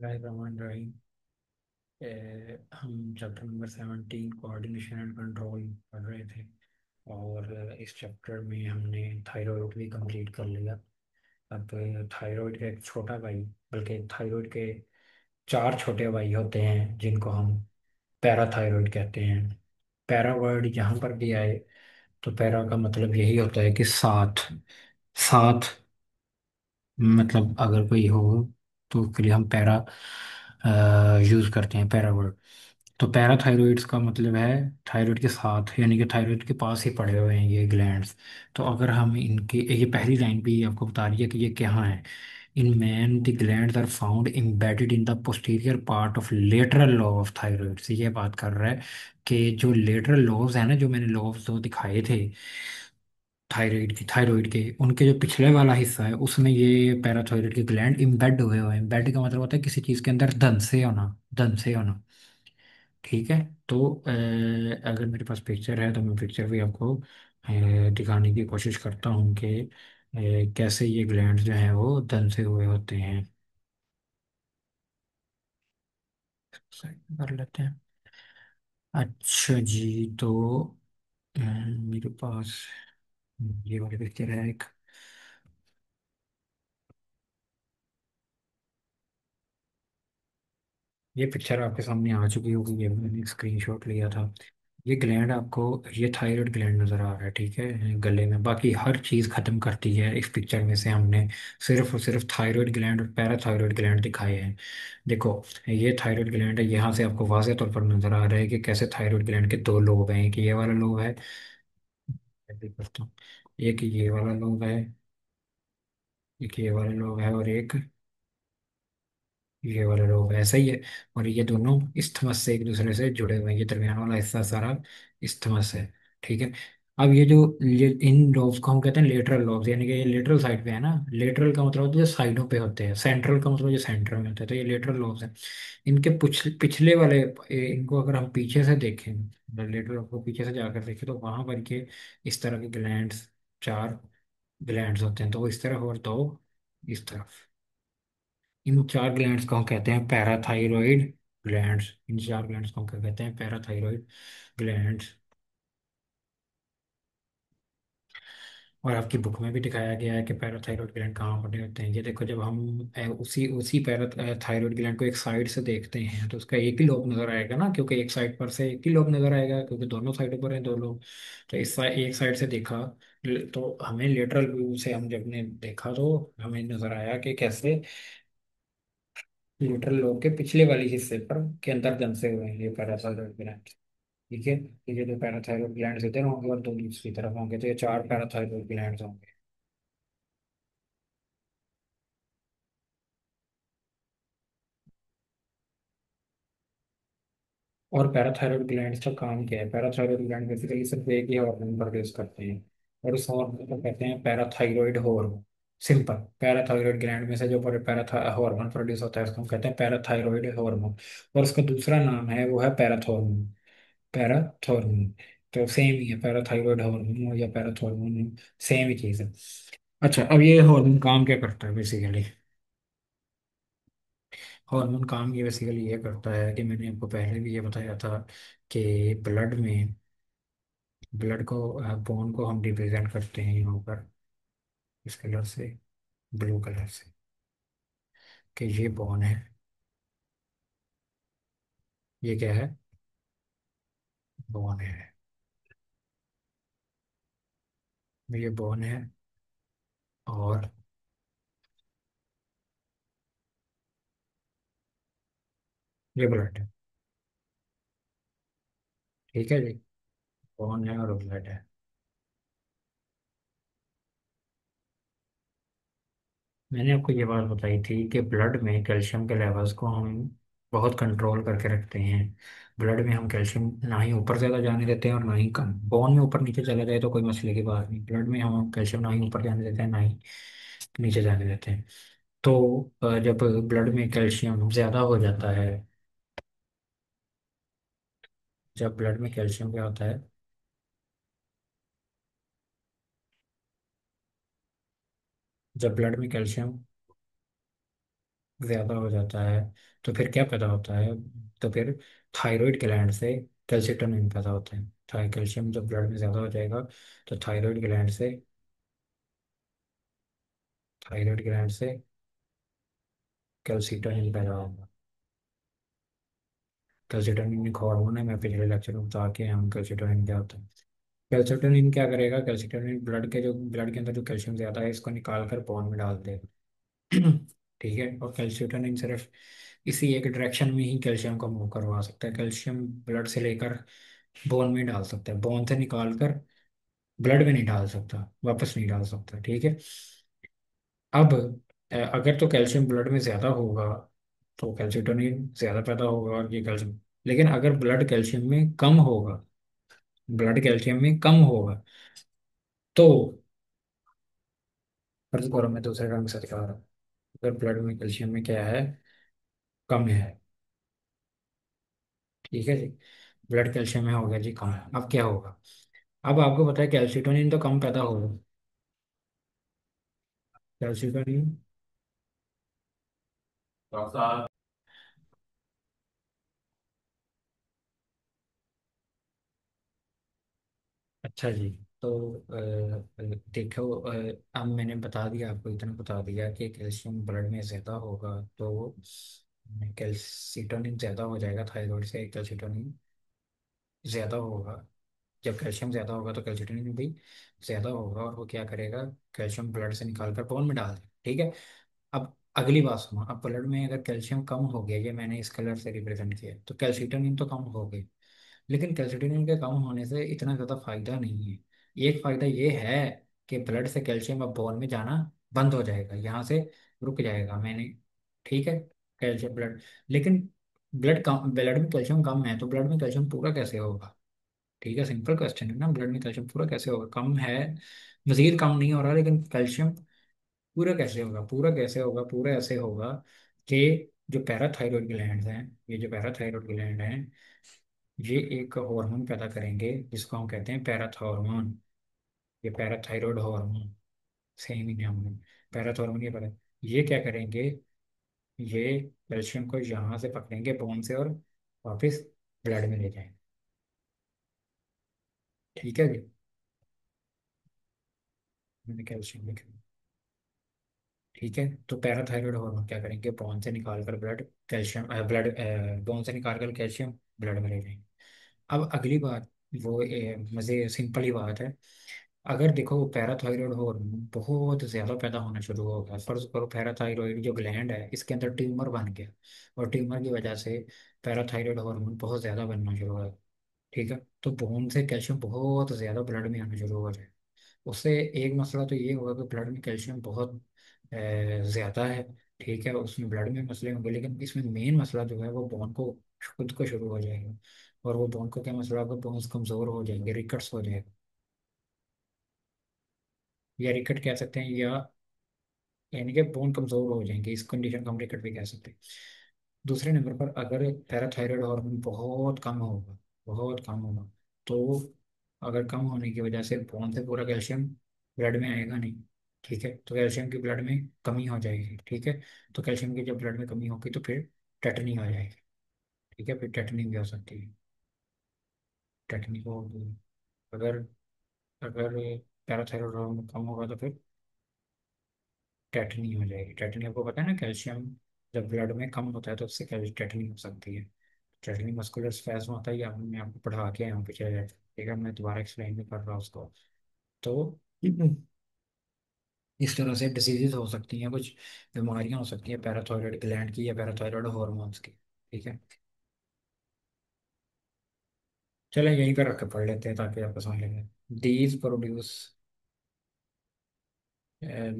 रहमान रहीम। हम chapter number 17 coordination and control पढ़ रहे थे। और इस चैप्टर में हमने थायराइड भी कंप्लीट कर लिया। अब थायराइड का एक छोटा भाई, बल्कि थायराइड के चार छोटे भाई होते हैं जिनको हम पैराथायराइड कहते हैं। पैरा वर्ड जहाँ पर भी आए तो पैरा का मतलब यही होता है कि साथ। साथ मतलब अगर कोई हो तो उसके लिए हम पैरा यूज करते हैं, पैरा वर्ड। तो पैराथायरॉइड्स का मतलब है थायराइड के साथ, यानी कि थायराइड के पास ही पड़े हुए हैं ये ग्लैंड्स। तो अगर हम इनके, ये पहली लाइन भी आपको बता रही है कि ये कहाँ है। In man the glands are found embedded in the posterior part of lateral lobe of thyroid. से ये बात कर रहा है कि जो लेटरल लॉब्स है ना, जो मैंने लॉब्स दो दिखाए थे थायराइड के उनके जो पिछले वाला हिस्सा है उसमें ये पैराथायराइड के ग्लैंड इम्बेड हुए हुए हैं। इम्बेड का मतलब होता है किसी चीज़ के अंदर धन से होना, धन से होना। ठीक है। तो अगर मेरे पास पिक्चर है तो मैं पिक्चर भी आपको दिखाने की कोशिश करता हूँ कि कैसे ये ग्लैंड जो हैं वो धन से हुए होते हैं। साइड में कर लेते हैं। अच्छा जी, तो मेरे पास ये वाली पिक्चर है एक। ये पिक्चर आपके सामने आ चुकी होगी, ये मैंने स्क्रीनशॉट लिया था। ये ग्लैंड आपको, ये थायराइड ग्लैंड नज़र आ रहा है, ठीक है, गले में। बाकी हर चीज़ ख़त्म करती है इस पिक्चर में से। हमने सिर्फ और सिर्फ थायराइड ग्लैंड और पैराथायराइड ग्लैंड दिखाए हैं। देखो, ये थायराइड ग्लैंड है, यहाँ से आपको वाज़ह तौर पर नज़र आ रहा है कि कैसे थायराइड ग्लैंड के दो लोब हैं। एक ये वाला लोब है, मैं भी करता हूँ। एक ये वाला लोब है, एक ये वाला लोब है, और एक ये वाला लोब ऐसा ही है। और ये दोनों इस्थमस से एक दूसरे से जुड़े हुए हैं। ये दरमियान वाला हिस्सा सारा इस्थमस है। ठीक है। अब ये जो ये इन लोब्स को हम कहते हैं लेटरल लोब्स, यानी कि ये लेटरल साइड पे है ना। लेटरल का मतलब होता है जो साइडों पे होते हैं, सेंट्रल का मतलब जो सेंटर में होता है। तो ये लेटरल लोब्स हैं। इनके पिछले वाले इनको अगर हम पीछे से देखें, लेटरल लोब को पीछे से जाकर देखें तो वहां पर के इस तरह के ग्लैंड्स, चार ग्लैंड्स होते हैं। तो वो इस तरफ और दो इस तरफ। इन चार ग्लैंड्स को हम कहते हैं पैराथाइरॉइड ग्लैंड्स। इन चार ग्लैंड्स को हम क्या कहते हैं? Parathyroid glands. और आपकी बुक में भी दिखाया गया है कि पैराथाइरॉइड ग्लैंड कहाँ बने होते हैं। ये देखो, जब हम उसी उसी पैराथाइरॉइड ग्लैंड को एक साइड से देखते हैं तो उसका एक ही लोब नजर आएगा ना, क्योंकि एक साइड पर से एक ही लोब नजर आएगा, क्योंकि दोनों साइडों पर हैं दो लोब। तो इस साइड, एक साइड से देखा तो हमें लेटरल व्यू से हम जब ने देखा तो हमें नजर आया कि कैसे लेटरल लोब के पिछले वाले हिस्से पर के अंदर दंसे हुए हैं ये पैराथाइरॉइड ग्लैंड। ठीक है। ये जो पैराथाइरॉइड ग्लैंड इधर होंगे और दो दूसरी तरफ होंगे, तो ये चार पैराथाइरॉइड ग्लैंड होंगे। और पैराथायरॉयड ग्लैंड का काम क्या है? पैराथायरॉयड ग्लैंड बेसिकली सिर्फ एक ही हार्मोन प्रोड्यूस करते हैं, और उस हार्मोन को कहते हैं parathyroid hormone. Simple, parathyroid gland में से जो पैरा हार्मोन प्रोड्यूस होता है उसको हम कहते हैं पैराथायरॉयड हार्मोन। और उसका दूसरा नाम है, वो है पैराथॉर्मोन। पैराथॉर्मोन। तो सेम ही है, पैराथायरॉयड हार्मोन या पैराथॉर्मोन, सेम ही चीज़ है। अच्छा, अब ये हार्मोन काम क्या करता है बेसिकली? हार्मोन काम ये बेसिकली ये करता है कि मैंने आपको पहले भी ये बताया था कि ब्लड में, ब्लड को, बोन को हम रिप्रेजेंट करते हैं यहाँ पर इस कलर से, ब्लू कलर से, कि ये बोन है। ये क्या है? बोन है। ये बोन है, और ये ब्लड है। ठीक है जी। बोन है और ब्लड है। मैंने आपको ये बात बताई थी कि ब्लड में कैल्शियम के लेवल्स को हम बहुत कंट्रोल करके रखते हैं। ब्लड में हम कैल्शियम ना ही ऊपर ज़्यादा जाने देते हैं और ना ही कम। बोन में ऊपर नीचे चला जाए तो कोई मसले की बात नहीं, ब्लड में हम कैल्शियम ना ही ऊपर जाने देते हैं ना ही नीचे जाने देते हैं। तो जब ब्लड में कैल्शियम ज़्यादा हो जाता है, जब ब्लड में कैल्शियम क्या होता है, जब ब्लड में कैल्शियम ज़्यादा हो जाता है तो फिर क्या पैदा होता है? तो फिर थायराइड ग्लैंड से कैल्सिटोनिन पैदा होता है। कैल्शियम जब ब्लड में ज़्यादा हो जाएगा तो थायराइड ग्लैंड से कैल्सिटोनिन पैदा होगा। कैल्सिटोनिन एक हार्मोन है, मैं पिछले लेक्चर में बता के हम कैल्सिटोनिन क्या होता है। कैल्सिटोनिन क्या करेगा? कैल्सिटोनिन ब्लड के अंदर जो कैल्शियम ज़्यादा है इसको निकाल कर बोन में डाल देगा। ठीक है। और कैल्शिटोनिन सिर्फ इसी एक डायरेक्शन में ही कैल्शियम को मूव करवा सकता है। कैल्शियम ब्लड से लेकर बोन में डाल सकता है, बोन से निकाल कर ब्लड में नहीं डाल सकता, वापस नहीं डाल सकता। ठीक है। अब अगर तो कैल्शियम ब्लड में ज़्यादा होगा तो कैल्सिटोनिन ज़्यादा पैदा होगा और ये कैल्शियम। लेकिन अगर ब्लड कैल्शियम में कम होगा तो फर्ज करो मैं दूसरे रंग से दिखा रहा हूँ। अगर ब्लड में कैल्शियम में क्या है, कम है, ठीक है जी, ब्लड कैल्शियम में हो गया जी कम, अब क्या होगा? अब आपको पता है कैल्सिटोनिन तो कम पैदा होगा। कैल्सिटोनिन, अच्छा जी। तो देखो, अब मैंने बता दिया आपको, इतना बता दिया कि कैल्शियम ब्लड में ज़्यादा होगा तो कैल्सिटोनिन ज़्यादा हो जाएगा, थायराइड से कैल्सिटोनिन ज़्यादा होगा। जब कैल्शियम ज़्यादा होगा तो कैल्शिटोनिन भी ज़्यादा होगा और वो क्या करेगा? कैल्शियम ब्लड से निकाल कर बोन में डाल देगा। ठीक है। अब अगली बात सुनो, अब ब्लड में अगर कैल्शियम कम हो गया, ये मैंने इस कलर से रिप्रेजेंट किया, तो कैल्शिटोनिन तो कम हो गई। लेकिन कैल्शिटोनिन के कम होने से इतना ज़्यादा फायदा नहीं है। एक फायदा ये है कि ब्लड से कैल्शियम अब बोन में जाना बंद हो जाएगा, यहाँ से रुक जाएगा मैंने। ठीक है। कैल्शियम ब्लड, लेकिन ब्लड में कैल्शियम कम है तो ब्लड में कैल्शियम पूरा कैसे होगा? ठीक है, सिंपल क्वेश्चन है ना, ब्लड में कैल्शियम पूरा कैसे होगा? कम है, मजीद कम नहीं हो रहा, लेकिन कैल्शियम पूरा कैसे होगा? पूरा कैसे होगा? पूरा ऐसे होगा कि जो पैराथायरॉयड ग्लैंड हैं, ये जो पैराथायरॉयड ग्लैंड हैं, ये एक हार्मोन पैदा करेंगे जिसको हम कहते हैं पैराथॉर्मोन। ये पैराथायरॉयड हार्मोन, सेम ही नाम है, पैराथॉर्मोन। ये क्या करेंगे? ये कैल्शियम को यहाँ से पकड़ेंगे बोन से और वापस ब्लड में ले जाएंगे। ठीक है जी। मैंने कैल्शियम लिखा। ठीक है। तो पैराथायरॉयड हार्मोन क्या करेंगे? बोन से निकाल कर बोन से निकाल कर कैल्शियम ब्लड में ले जाएंगे। अब अगली बात, वो मज़े सिंपल ही बात है। अगर देखो पैराथायरॉयड हार्मोन बहुत ज़्यादा पैदा होना शुरू हो गया, फर्ज करो पैराथायरॉयड जो ग्लैंड है इसके अंदर ट्यूमर बन गया, और ट्यूमर की वजह से पैराथायरॉयड हार्मोन बहुत ज़्यादा बनना शुरू हुआ। ठीक है। तो बोन से कैल्शियम बहुत ज़्यादा ब्लड में आना शुरू हो जाए। उससे एक मसला तो ये होगा कि ब्लड में कैल्शियम बहुत ज़्यादा है। ठीक है, उसमें ब्लड में मसले होंगे, लेकिन इसमें मेन मसला जो है वो बोन को खुद को शुरू हो जाएगा। और वो बोन को क्या मसला होगा? बोन्स कमज़ोर हो जाएंगे, रिकट्स हो जाएगा, या रिकट कह सकते हैं, या यानी कि बोन कमज़ोर हो जाएंगे, इस कंडीशन को हम रिकट भी कह सकते हैं। दूसरे नंबर पर अगर पैराथायरॉयड हार्मोन बहुत कम होगा तो अगर कम होने की वजह से बोन से पूरा कैल्शियम ब्लड में आएगा नहीं। ठीक है, तो कैल्शियम की ब्लड में कमी हो जाएगी। ठीक है। तो कैल्शियम की जब ब्लड में कमी होगी तो फिर टेटनी हो जाएगी। ठीक है, फिर टेटनी भी हो सकती है। टेटनी को होगी अगर अगर पैराथायरॉयड हार्मोन कम होगा तो फिर टेटनी हो जाएगी। टेटनी आपको पता है ना, कैल्शियम जब ब्लड में कम होता है तो उससे टेटनी हो सकती है। टेटनी मस्कुलर स्पैज्म होता है, या मैं आपको पढ़ा के आया हूँ पिछले। ठीक है, मैं दोबारा एक्सप्लेन नहीं कर रहा उसको। तो इस तरह से डिसीजेज हो सकती हैं, कुछ बीमारियां हो सकती हैं पैराथायरॉयड ग्लैंड की या पैराथायरॉयड हार्मोन्स की। ठीक है। चलें यहीं पर रख के पढ़ लेते हैं ताकि आपको समझ लगे। These produce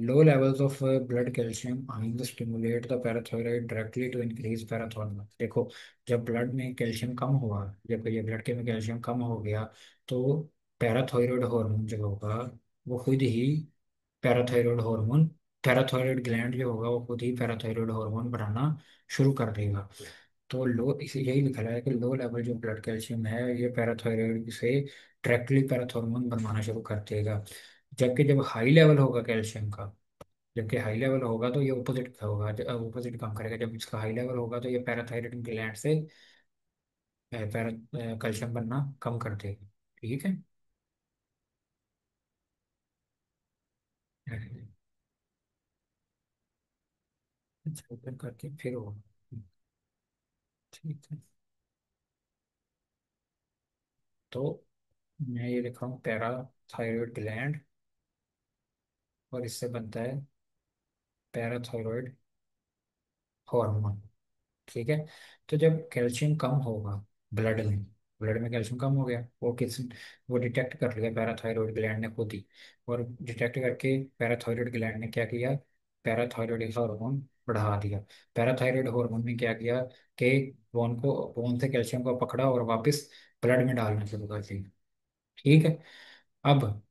low levels of blood calcium ions stimulate the parathyroid directly to increase parathyroid। देखो, जब ब्लड में कैल्शियम कम हुआ, जब ये ब्लड के में कैल्शियम कम हो गया तो पैराथायरॉयड हार्मोन जो होगा वो खुद ही पैराथायरॉयड हार्मोन पैराथायरॉयड ग्लैंड जो होगा वो खुद ही पैराथायरॉयड हार्मोन बनाना शुरू कर देगा। तो लो इसे यही लिखा है कि लो लेवल जो ब्लड कैल्शियम है ये पैराथायरॉयड से डायरेक्टली पैराथायरॉयड बनवाना शुरू कर देगा। जबकि जब हाई लेवल होगा कैल्शियम का जबकि हाई लेवल होगा तो ये ऑपोजिट होगा, ऑपोजिट काम करेगा। जब इसका हाई लेवल होगा तो ये पैराथायरॉयड ग्लैंड से पैरा कैल्शियम बनना कम कर देगा। ठीक है। अच्छा, ओपन करके फिर वो, ठीक है। तो मैं ये लिख रहा हूँ पैराथायरॉयड ग्लैंड, और इससे बनता है पैराथायरॉयड हार्मोन। ठीक है। तो जब कैल्शियम कम होगा ब्लड में, ब्लड में कैल्शियम कम हो गया, वो डिटेक्ट कर लिया पैराथायरॉयड ग्लैंड ने खुद ही। और डिटेक्ट करके पैराथायरॉयड ग्लैंड ने क्या किया, पैराथायरॉयड हार्मोन बढ़ा दिया। पैराथायरॉयड हार्मोन ने क्या किया कि बोन से कैल्शियम को पकड़ा और वापस ब्लड में डालना शुरू कर दिया। ठीक है। अब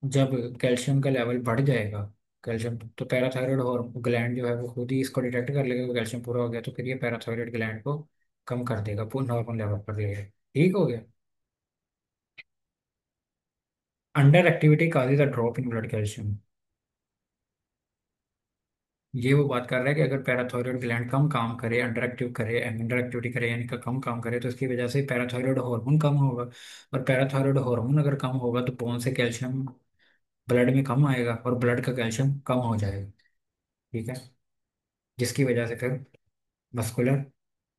जब कैल्शियम का लेवल बढ़ जाएगा, कैल्शियम तो पैराथायरॉयड और ग्लैंड जो है वो खुद ही इसको डिटेक्ट कर लेगा कि कैल्शियम पूरा हो गया, तो फिर ये पैराथायरॉयड ग्लैंड को कम कर देगा, पूर्ण नॉर्मल लेवल पर लेगा। ठीक हो गया। Under activity causes a drop in blood calcium. ये वो बात कर रहा है कि अगर पैराथायरॉयड ग्लैंड कम काम करे, अंडर एक्टिव करे, अंडर एक्टिविटी करे, यानी कि कम काम करे, तो इसकी वजह से पैराथायरॉयड हार्मोन कम होगा। और पैराथायरॉयड हार्मोन अगर कम होगा तो बोन से कैल्शियम ब्लड में कम आएगा और ब्लड का कैल्शियम कम हो जाएगा। ठीक है। जिसकी वजह से फिर मस्कुलर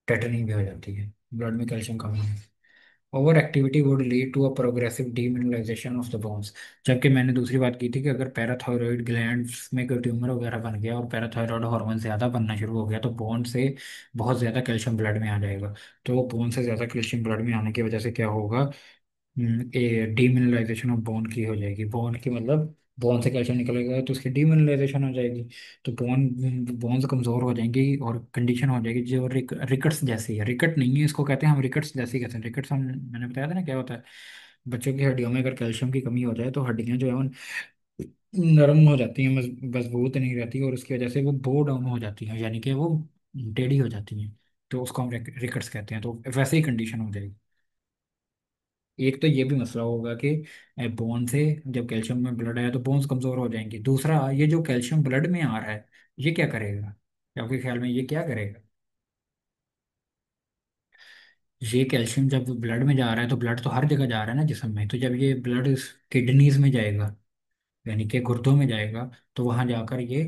टेटनिंग भी हो जाती है, ब्लड में कैल्शियम कम होने से। Over activity would lead to a progressive demineralisation of the bones. जबकि मैंने दूसरी बात की थी कि अगर पैराथायरॉयड ग्लैंड्स में कोई ट्यूमर वगैरह बन गया और पैराथायरॉयड हार्मोन ज़्यादा बनना शुरू हो गया तो बोन से बहुत ज़्यादा कैल्शियम ब्लड में आ जाएगा। तो बोन से ज़्यादा कैल्शियम ब्लड में आने की वजह से क्या होगा, ये डीमिनरलाइजेशन ऑफ बोन की हो जाएगी। बोन की मतलब बोन से कैल्शियम निकलेगा तो उसकी डीमिनरलाइजेशन हो जाएगी। तो बोन्स कमज़ोर हो जाएंगी और कंडीशन हो जाएगी जो रिकट्स जैसी है। रिकट नहीं है इसको कहते हैं हम, रिकट्स जैसी कहते हैं। रिकट्स हम, मैंने बताया था ना क्या होता है। बच्चों की हड्डियों में अगर कैल्शियम की कमी हो जाए तो हड्डियां जो है वो नरम हो जाती हैं, मजबूत नहीं रहती, और उसकी वजह से वो बो डाउन हो जाती हैं, यानी कि वो टेढ़ी हो जाती हैं। तो उसको हम रिकट्स कहते हैं। तो वैसे ही कंडीशन हो जाएगी। एक तो ये भी मसला होगा कि बोन से जब कैल्शियम में ब्लड आया तो बोन्स कमजोर हो जाएंगी। दूसरा, ये जो कैल्शियम ब्लड में आ रहा है ये क्या करेगा, आपके ख्याल में ये क्या करेगा। ये कैल्शियम जब ब्लड में जा रहा है तो ब्लड तो हर जगह जा रहा है ना जिस्म में, तो जब ये ब्लड किडनीज में जाएगा, यानी कि गुर्दों में जाएगा, तो वहां जाकर ये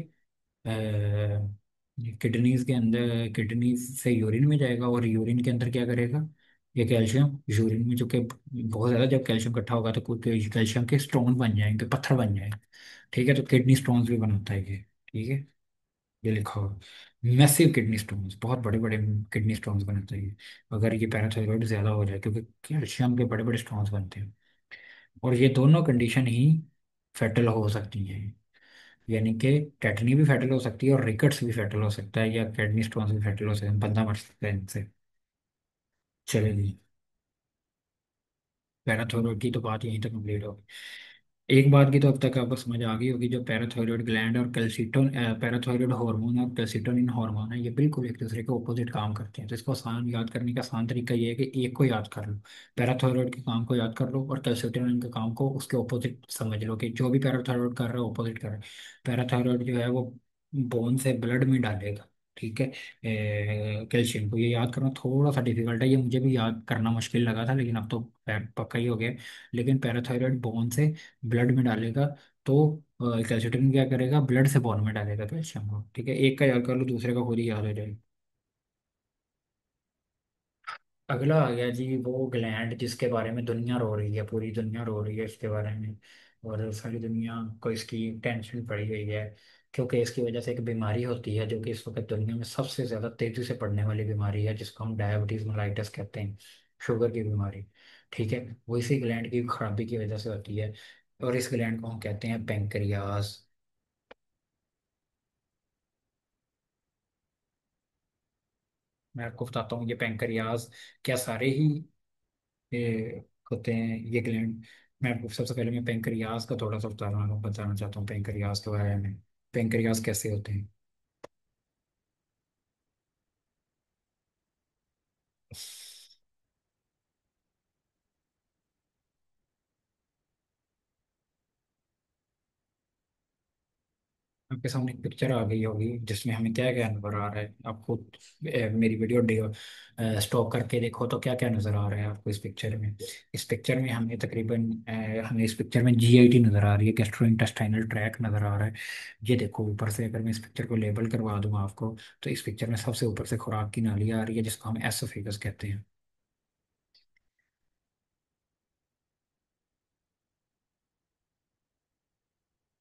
किडनीज के अंदर, किडनी से यूरिन में जाएगा, और यूरिन के अंदर क्या करेगा, ये कैल्शियम यूरिन में जो कि बहुत ज़्यादा जब कैल्शियम इकट्ठा होगा तो कुछ कैल्शियम के स्टोन बन जाएंगे, पत्थर बन जाएंगे। ठीक है। तो किडनी स्टोन्स भी बनाता है ये। ठीक है। ये लिखा हुआ, मैसिव किडनी स्टोन्स, बहुत बड़े बड़े किडनी स्टोन्स बनाता है ये, अगर ये पैराथायरॉइड ज़्यादा हो जाए, क्योंकि कैल्शियम के बड़े बड़े स्टोन्स बनते हैं। और ये दोनों कंडीशन ही फेटल हो सकती हैं, यानी कि टेटनी भी फैटल हो सकती है और रिकट्स भी फैटल हो सकता है, या किडनी स्टोन्स भी फैटल हो सकते हैं, बंदा मर सकता है इनसे। चलेगी। पैराथायरॉयड की तो बात यहीं तक कंप्लीट होगी। एक बात की तो अब तक आपको समझ आ गई होगी, जो पैराथायरॉयड ग्लैंड और कैल्सिटोन, पैराथायरॉयड हार्मोन और कैल्सिटोनिन हार्मोन है, ये बिल्कुल एक दूसरे के ऑपोजिट काम करते हैं। तो इसको आसान याद करने का आसान तरीका ये है कि एक को याद कर लो, पैराथायरॉयड के काम को याद कर लो, और कैल्सिटोनिन के काम को उसके ऑपोजिट समझ लो, कि जो भी पैराथायरॉयड कर रहा है ऑपोजिट कर रहा है। पैराथायरॉयड जो है वो बोन से ब्लड में डालेगा, ठीक है, कैल्शियम को। ये याद करना थोड़ा सा डिफिकल्ट है, ये मुझे भी याद करना मुश्किल लगा था, लेकिन अब तो पक्का ही हो गया। लेकिन पैराथायरॉयड बोन से ब्लड में डालेगा, तो कैल्शियम क्या करेगा, ब्लड से बोन में डालेगा कैल्शियम को। ठीक है। एक का याद कर लो, दूसरे का खुद ही याद हो जाएगा। अगला आ गया जी वो ग्लैंड जिसके बारे में दुनिया रो रही है, पूरी दुनिया रो रही है इसके बारे में, और सारी दुनिया को इसकी टेंशन पड़ी हुई है, क्योंकि इसकी वजह से एक बीमारी होती है जो कि इस वक्त दुनिया में सबसे ज़्यादा तेज़ी से बढ़ने वाली बीमारी है, जिसको हम डायबिटीज़ मेलाइटस कहते हैं, शुगर की बीमारी। ठीक है। वो इसी ग्लैंड की खराबी की वजह से होती है, और इस ग्लैंड को हम कहते हैं पेंक्रियास। मैं आपको बताता हूँ ये पेंक्रियाज क्या सारे ही ये होते हैं ये ग्लैंड। मैं आपको सबसे पहले मैं पेंक्रियाज का थोड़ा सा बताना चाहता हूँ पेंक्रियाज के बारे में, पेंक्रियाज कैसे होते हैं। आपके सामने एक पिक्चर आ गई होगी जिसमें हमें क्या क्या नजर आ रहा है आपको। मेरी वीडियो स्टॉप करके देखो तो क्या क्या नजर आ रहा है आपको इस पिक्चर में। इस पिक्चर में हमें तकरीबन हमें इस पिक्चर में जीआईटी नजर आ रही है, गैस्ट्रो इंटेस्टाइनल ट्रैक नजर आ रहा है। ये देखो ऊपर से अगर मैं इस पिक्चर को लेबल करवा दूँ आपको, तो इस पिक्चर में सबसे ऊपर से खुराक की नाली आ रही है जिसको हम एसोफेगस कहते हैं।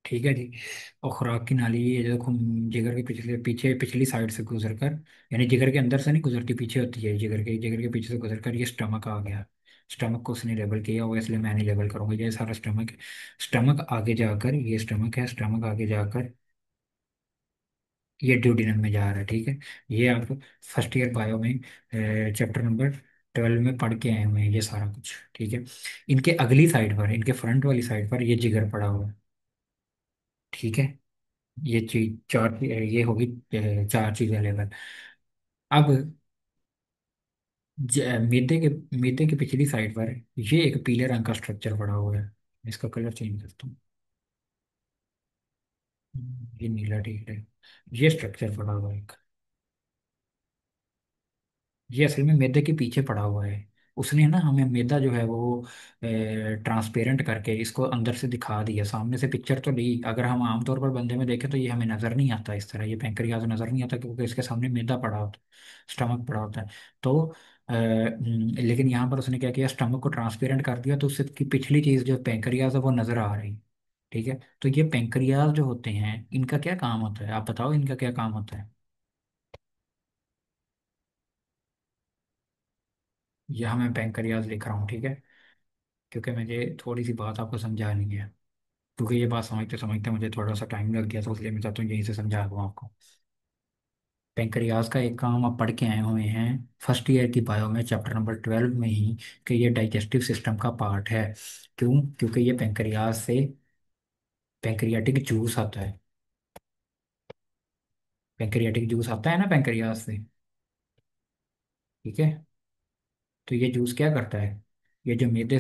ठीक है जी। और खुराक की नाली ये जो खून जिगर के पिछले पीछे पिछली साइड से गुजर कर, यानी जिगर के अंदर से नहीं गुजरती, पीछे होती है जिगर के पीछे से गुजर कर ये स्टमक आ गया। स्टमक को उसने लेबल किया हुआ है, इसलिए मैं नहीं लेबल करूंगा, ये सारा स्टमक। स्टमक आगे जाकर ये स्टमक है, स्टमक आगे जाकर ये ड्यूडेनम में जा रहा है। ठीक है। ये आप फर्स्ट ईयर बायो में चैप्टर नंबर 12 में पढ़ के आए हुए हैं ये सारा कुछ। ठीक है। इनके अगली साइड पर, इनके फ्रंट वाली साइड पर ये जिगर पड़ा हुआ है। ठीक है। ये चीज चार, ये होगी चार चीजें अवेलेबल। अब मैदे के पिछली साइड पर ये एक पीले रंग का स्ट्रक्चर पड़ा हुआ है। इसका कलर चेंज करता हूँ। ये नीला, ठीक है। ये स्ट्रक्चर पड़ा हुआ है एक। ये असल में मैदे के पीछे पड़ा हुआ है। उसने ना हमें मैदा जो है वो ट्रांसपेरेंट करके इसको अंदर से दिखा दिया। सामने से पिक्चर तो ली, अगर हम आमतौर पर बंदे में देखें तो ये हमें नजर नहीं आता इस तरह, ये पेंक्रियाज नजर नहीं आता क्योंकि इसके सामने मैदा पड़ा होता है, स्टमक पड़ा होता है। तो लेकिन यहाँ पर उसने क्या किया, स्टमक को ट्रांसपेरेंट कर दिया तो उससे की पिछली चीज जो पेंक्रियाज है वो नजर आ रही। ठीक है। तो ये पेंक्रियाज जो होते हैं इनका क्या काम होता है, आप बताओ इनका क्या काम होता है। यह मैं पेंक्रियाज लिख रहा हूँ, ठीक है, क्योंकि मुझे थोड़ी सी बात आपको समझानी है। क्योंकि ये बात समझते समझते मुझे थोड़ा सा टाइम लग गया था, इसलिए मैं चाहता हूँ यहीं से समझा दूँ आपको। पेंक्रियाज का एक काम आप पढ़ के आए हुए हैं फर्स्ट ईयर की बायो में चैप्टर नंबर 12 में ही, कि ये डाइजेस्टिव सिस्टम का पार्ट है। क्यों? क्योंकि ये पेंक्रियाज से पेंक्रियाटिक जूस आता है। पेंक्रियाटिक जूस आता है ना पेंक्रियाज से। ठीक है। तो ये जूस क्या करता है, ये जो मैदे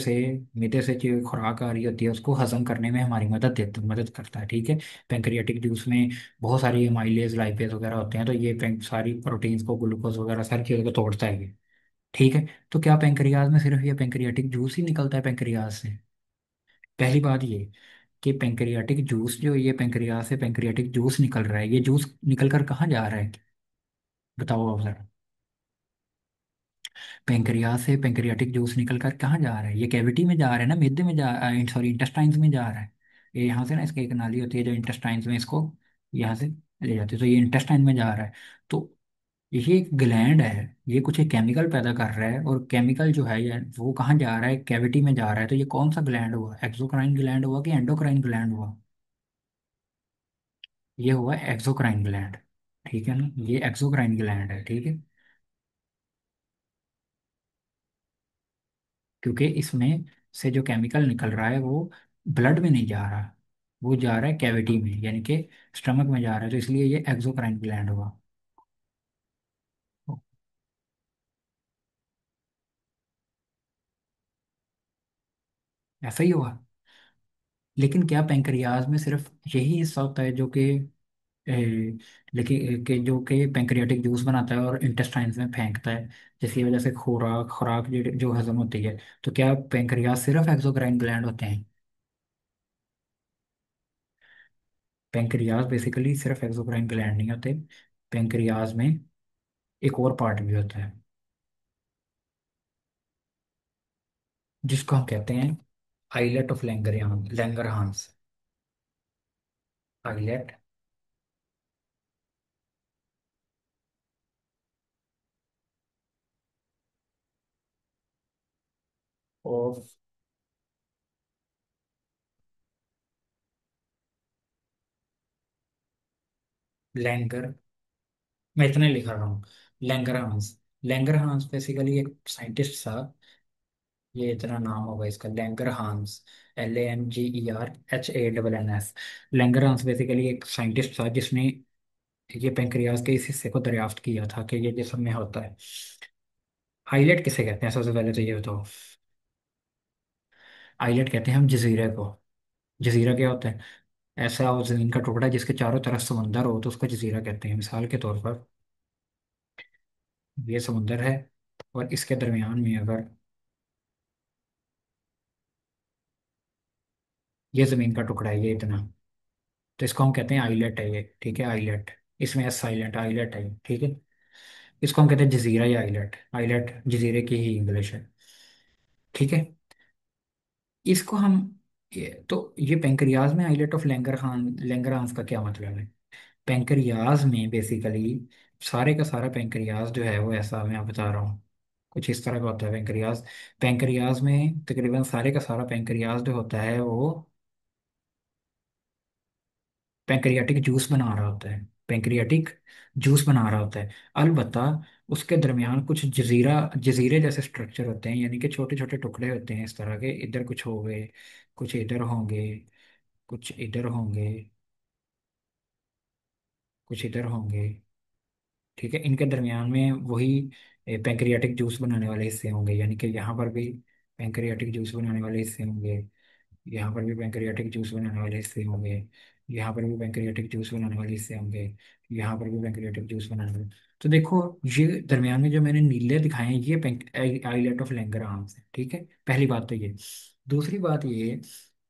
से जो खुराक आ रही होती है उसको हजम करने में हमारी मदद करता है। ठीक है। पेंक्रियाटिक जूस में बहुत सारी माइलेज लाइपेज वगैरह होते हैं, तो ये सारी प्रोटीन्स को, ग्लूकोज वगैरह सारी चीज़ों को तोड़ता है ये। ठीक है। तो क्या पेंक्रियाज में सिर्फ ये पेंक्रियाटिक जूस ही निकलता है पेंक्रियाज से? पहली बात ये कि पेंक्रियाटिक जूस जो ये पेंक्रियाज से पेंक्रियाटिक जूस निकल रहा है, ये जूस निकल कर कहाँ जा रहा है, बताओ आप जरा। पेंक्रियाज से पेंक्रियाटिक जूस निकल कर कहाँ जा रहा है, ये कैविटी में जा रहा है ना, मैदे में जा, सॉरी इंटेस्टाइन्स में जा रहा है। ये यहाँ से ना इसकी एक नाली होती है जो इंटेस्टाइन्स में इसको यहाँ से ले जाती है, तो ये इंटेस्टाइन में जा रहा है। तो ये एक ग्लैंड है, ये कुछ एक केमिकल पैदा कर रहा है, और केमिकल जो है ये वो कहाँ जा रहा है, कैविटी में जा रहा है। तो ये कौन सा ग्लैंड हुआ, एक्सोक्राइन ग्लैंड हुआ कि एंडोक्राइन ग्लैंड हुआ? ये हुआ एक्सोक्राइन ग्लैंड। ठीक है ना, ये एक्सोक्राइन ग्लैंड है। ठीक है। क्योंकि इसमें से जो केमिकल निकल रहा है वो ब्लड में नहीं जा रहा, वो जा रहा है कैविटी में, यानी कि स्टमक में जा रहा है, तो इसलिए ये एक्सोक्राइन ग्लैंड हुआ। ऐसा ही हुआ। लेकिन क्या पेंक्रियाज में सिर्फ यही हिस्सा होता है जो कि लेकिन कि जो कि पेंक्रियाटिक जूस बनाता है और इंटेस्टाइन्स में फेंकता है, जिसकी वजह से खुराक खुराक जो हजम होती है? तो क्या पेंक्रियाज सिर्फ एक्सोक्राइन ग्लैंड होते हैं? पेंक्रियाज बेसिकली सिर्फ एक्सोक्राइन ग्लैंड नहीं होते। पेंक्रियाज में एक और पार्ट भी होता है जिसको हम कहते हैं islet of Langerhans. Islet of Langer, मैं इतने लिख रहा हूँ, लैंगरहांस। लैंगरहांस बेसिकली एक साइंटिस्ट था, ये इतना नाम होगा इसका, लैंगरहांस। LANGERHANNS। लैंगरहांस बेसिकली एक साइंटिस्ट था जिसने ये पेंक्रियाज के इस हिस्से को दरियाफ्त किया था कि ये जिस्म में होता है। आइलेट किसे कहते हैं सबसे पहले तो ये बताओ। आइलेट कहते हैं हम जजीरे को। जजीरा क्या होता है? ऐसा वो जमीन का टुकड़ा जिसके चारों तरफ समंदर हो तो उसको जजीरा कहते हैं। मिसाल के तौर पर ये समुंदर है और इसके दरमियान में अगर ये जमीन का टुकड़ा है, ये इतना, तो इसको हम कहते हैं आइलेट है ये, ठीक है, आइलेट। इसमें एस साइलेंट, आइलेट है ये, ठीक है। इसको हम कहते हैं जजीरा या आइलेट। आइलेट जजीरे की ही इंग्लिश है, ठीक है। इसको हम ये पेंक्रियाज में आइलेट ऑफ लैंगरहांस का क्या मतलब है? पेंक्रियाज में बेसिकली सारे का सारा पेंक्रियाज जो है वो ऐसा, मैं बता रहा हूँ, कुछ इस तरह का होता है पेंक्रियाज। पेंक्रियाज में तकरीबन सारे का सारा पेंक्रियाज जो होता है वो पेंक्रियाटिक जूस बना रहा होता है, पेंक्रियाटिक जूस बना रहा होता है। अलबत्ता उसके दरमियान कुछ जजीरे जैसे स्ट्रक्चर होते हैं, यानी कि छोटे छोटे टुकड़े होते हैं इस तरह के, इधर कुछ हो गए, कुछ इधर होंगे, कुछ इधर होंगे, कुछ इधर होंगे, ठीक है। इनके दरमियान में वही पेंक्रियाटिक जूस बनाने वाले हिस्से होंगे, यानी कि यहाँ पर भी पेंक्रियाटिक जूस बनाने वाले हिस्से होंगे, यहाँ पर भी पेंक्रियाटिक जूस बनाने वाले हिस्से होंगे, यहाँ पर भी पेंक्रियाटिक जूस बनाने वाले हिस्से होंगे, यहाँ पर भी पेंक्रियाटिक जूस बनाने वाले। तो देखो, ये दरमियान में जो मैंने नीले दिखाए हैं ये आइलेट ऑफ लैंगरहांस है, ठीक है। पहली बात तो ये। दूसरी बात ये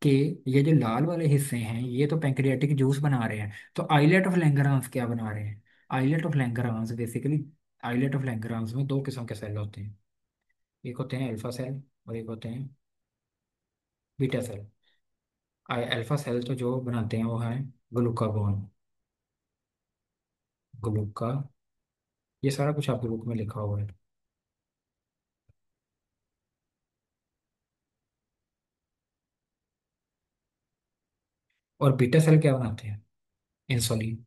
कि ये जो लाल वाले हिस्से हैं ये तो पेंक्रियाटिक जूस बना रहे हैं, तो आइलेट ऑफ लैंगरहांस क्या बना रहे हैं? Islet of Langerhans basically, islet of Langerhans में दो किस्म के सेल होते हैं। एक होते हैं अल्फा सेल और एक होते हैं बीटा सेल। अल्फा सेल तो जो बनाते हैं वो है ग्लूकागोन, ग्लूका, ये सारा कुछ आपके बुक में लिखा हुआ है। और बीटा सेल क्या बनाते हैं? इंसुलिन,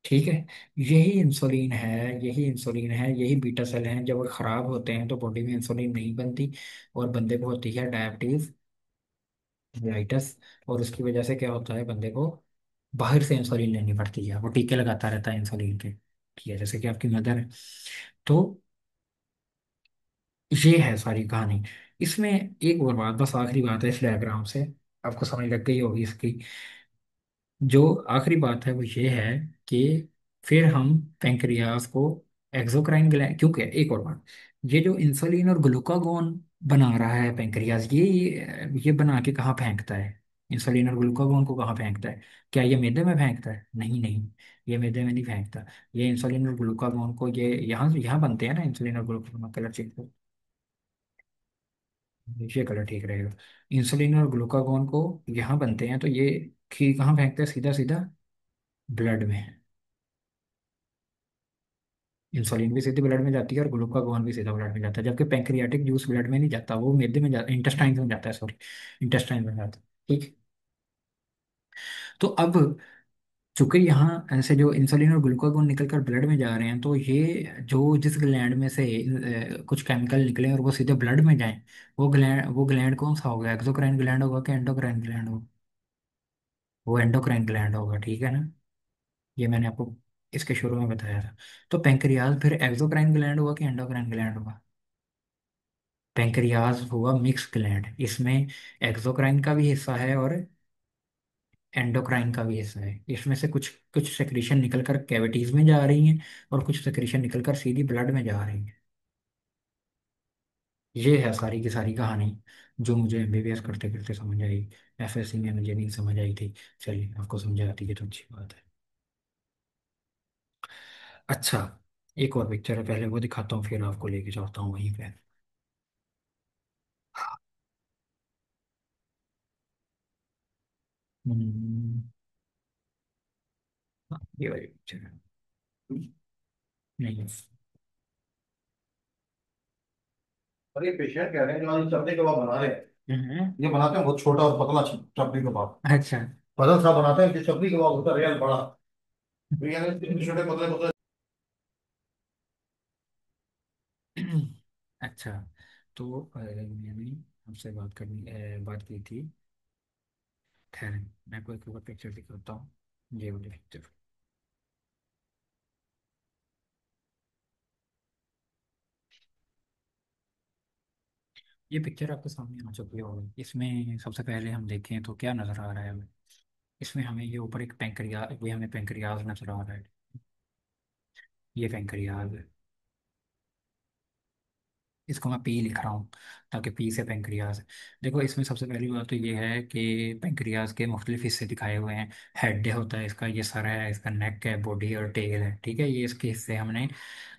ठीक है। यही इंसुलिन है, यही इंसुलिन है, यही बीटा सेल हैं। जब वो खराब होते हैं तो बॉडी में इंसुलिन नहीं बनती और बंदे को होती है डायबिटीज mellitus। और उसकी वजह से क्या होता है, बंदे को बाहर से इंसुलिन लेनी पड़ती है, वो टीके लगाता रहता है इंसुलिन के, ठीक है, जैसे कि आपकी मदर है। तो ये है सारी कहानी। इसमें एक और बात, बस आखिरी बात है इस डायग्राम से, आपको समझ लग गई होगी इसकी। जो आखिरी बात है वो ये है कि फिर हम पेंक्रियाज को एक्सोक्राइन ग्लैंड, क्योंकि एक और बात, ये जो इंसुलिन और ग्लूकागोन बना रहा है पेंक्रियाज, ये बना के कहाँ फेंकता है? इंसुलिन और ग्लूकागोन को कहाँ फेंकता है? क्या ये मैदे में फेंकता है? नहीं नहीं, ये मैदे में नहीं फेंकता। ये इंसुलिन और ग्लूकागोन को ये यहाँ यहाँ बनते हैं ना, इंसुलिन और ग्लूकागोन, कलर चेंज, ये कलर ठीक रहेगा। इंसुलिन और ग्लूकागोन को यहाँ बनते हैं, तो ये खीर कहाँ फेंकते हैं? सीधा सीधा ब्लड में। इंसुलिन भी सीधे ब्लड में जाती है और ग्लूकागोन भी सीधा ब्लड में जाता है, जबकि पैंक्रियाटिक जूस ब्लड में नहीं जाता, वो मैदे में जाता, इंटेस्टाइन में जाता है, सॉरी, इंटेस्टाइन में जाता है, ठीक। तो अब चूंकि यहाँ ऐसे जो इंसुलिन और ग्लूकागोन निकल कर ब्लड में जा रहे हैं, तो ये जो जिस ग्लैंड में से कुछ केमिकल निकले और वो सीधे ब्लड में जाएं, वो ग्लैंड कौन सा होगा? एक्सोक्राइन ग्लैंड होगा कि एंडोक्राइन ग्लैंड होगा? वो एंडोक्राइन ग्लैंड होगा, ठीक है ना। ये मैंने आपको इसके शुरू में बताया था। तो पेंक्रियाज फिर एक्सोक्राइन ग्लैंड होगा कि एंडोक्राइन ग्लैंड होगा? पेंक्रियाज हुआ मिक्स ग्लैंड, इसमें एक्सोक्राइन का भी हिस्सा है और एंडोक्राइन का भी हिस्सा है। इसमें से कुछ कुछ सेक्रेशन निकलकर कैविटीज में जा रही हैं और कुछ सेक्रेशन निकलकर सीधी ब्लड में जा रही हैं। ये है सारी की सारी कहानी, जो मुझे एमबीबीएस करते करते समझ आई। एफएससी में मुझे नहीं समझ आई थी। चलिए, आपको समझ आती है तो अच्छी बात है। अच्छा, एक और पिक्चर है, पहले वो दिखाता हूँ फिर आपको लेके जाता हूँ वहीं पे। हम्म, हाँ, ये वाली पिक्चर है। नहीं। और ये पेशेंट कह रहे हैं जो आज चपली कबाब बना रहे हैं, हम्म, ये बनाते हैं बहुत छोटा और पतला चपली कबाब। अच्छा। पतला सा बनाते हैं, जो चपली कबाब होता है रियल बड़ा। तो यानी छोटे छोटे पतले पतले। अच्छा, तो मैंने आपसे बात की थी। ठहरें, मैं कोई एक पिक्चर दिखाता हूँ, ये वाली पिक्चर। ये पिक्चर आपके सामने आ चुकी होगी। इसमें सबसे पहले हम देखें तो क्या नज़र आ रहा है हमें। इसमें हमें ये ऊपर एक पेंक्रियाज, ये हमें पेंक्रियाज नज़र आ रहा है। ये पेंक्रियाज है। इसको मैं पी लिख रहा हूँ ताकि पी से पेंक्रियाज। देखो इसमें सबसे पहली बात तो ये है कि पेंक्रियाज के मुख्तलिफ हिस्से दिखाए हुए हैं। हेड होता है इसका, ये सर है, इसका नेक है, बॉडी और टेल है। ठीक है, ये इसके हिस्से हमने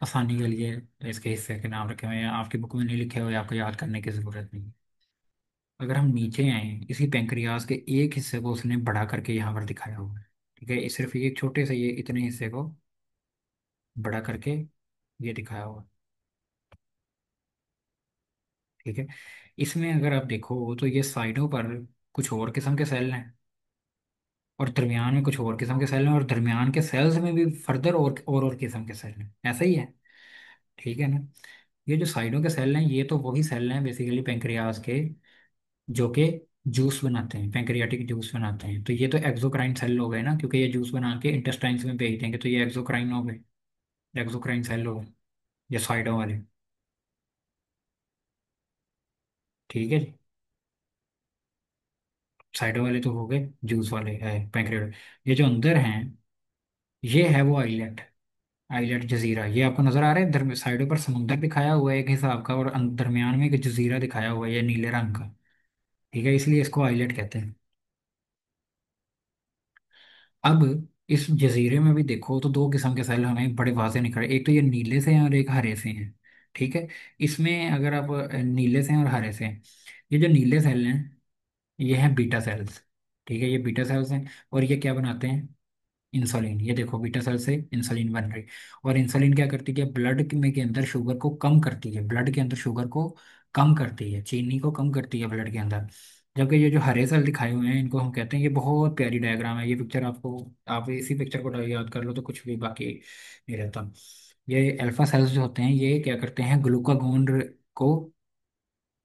आसानी के लिए इसके हिस्से के नाम रखे हुए हैं। आपकी बुक में नहीं लिखे हुए, आपको याद करने की ज़रूरत नहीं। अगर हम नीचे आए, इसी पेंक्रियाज के एक हिस्से को उसने बड़ा करके यहाँ पर दिखाया हुआ है। ठीक है, सिर्फ ये छोटे से ये इतने हिस्से को बड़ा करके ये दिखाया हुआ है। ठीक है, इसमें अगर आप देखो तो ये साइडों पर कुछ और किस्म के सेल हैं, और दरमियान में कुछ और किस्म के सेल हैं, और दरमियान के सेल्स में भी फर्दर और किस्म के सेल हैं। ऐसा ही है। ठीक है ना। ये जो साइडों के सेल हैं, ये तो वही सेल हैं बेसिकली पेंक्रियाज के, जो कि जूस बनाते हैं, पेंक्रियाटिक जूस बनाते हैं। तो ये तो एक्सोक्राइन सेल हो गए ना, क्योंकि ये जूस बना के इंटेस्टाइन्स में भेज देंगे, तो ये एक्सोक्राइन हो गए। एक्सोक्राइन सेल हो गए ये साइडों वाले। ठीक है जी। साइडों वाले तो हो गए जूस वाले है पेंक्रियाटिक। ये जो अंदर हैं, ये है वो आइलेट। आइलेट जजीरा, ये आपको नजर आ रहा है, साइडों पर समुंदर दिखाया हुआ है एक हिसाब का, और दरमियान में एक जजीरा दिखाया हुआ है, ये नीले रंग का। ठीक है, इसलिए इसको आइलेट कहते हैं। अब इस जजीरे में भी देखो तो दो किस्म के सेल हमें बड़े वाजे निकल रहे हैं। एक तो ये नीले से हैं और एक हरे से हैं। ठीक है, इसमें अगर आप नीले से हैं और हरे से हैं, ये जो नीले सेल हैं ये हैं बीटा सेल्स। ठीक है, ये बीटा सेल्स हैं, और ये क्या बनाते हैं, इंसुलिन। ये देखो बीटा सेल से इंसुलिन बन रही। और इंसुलिन क्या करती है, ब्लड में के अंदर शुगर को कम करती है, ब्लड के अंदर शुगर को कम करती है, चीनी को कम करती है ब्लड के अंदर। जबकि ये जो हरे सेल दिखाए हुए हैं इनको हम कहते हैं, ये बहुत प्यारी डायग्राम है। ये पिक्चर आपको, आप इसी पिक्चर को याद कर लो तो कुछ भी बाकी नहीं रहता। ये अल्फा सेल्स जो होते हैं, ये क्या करते हैं, ग्लूकागोन को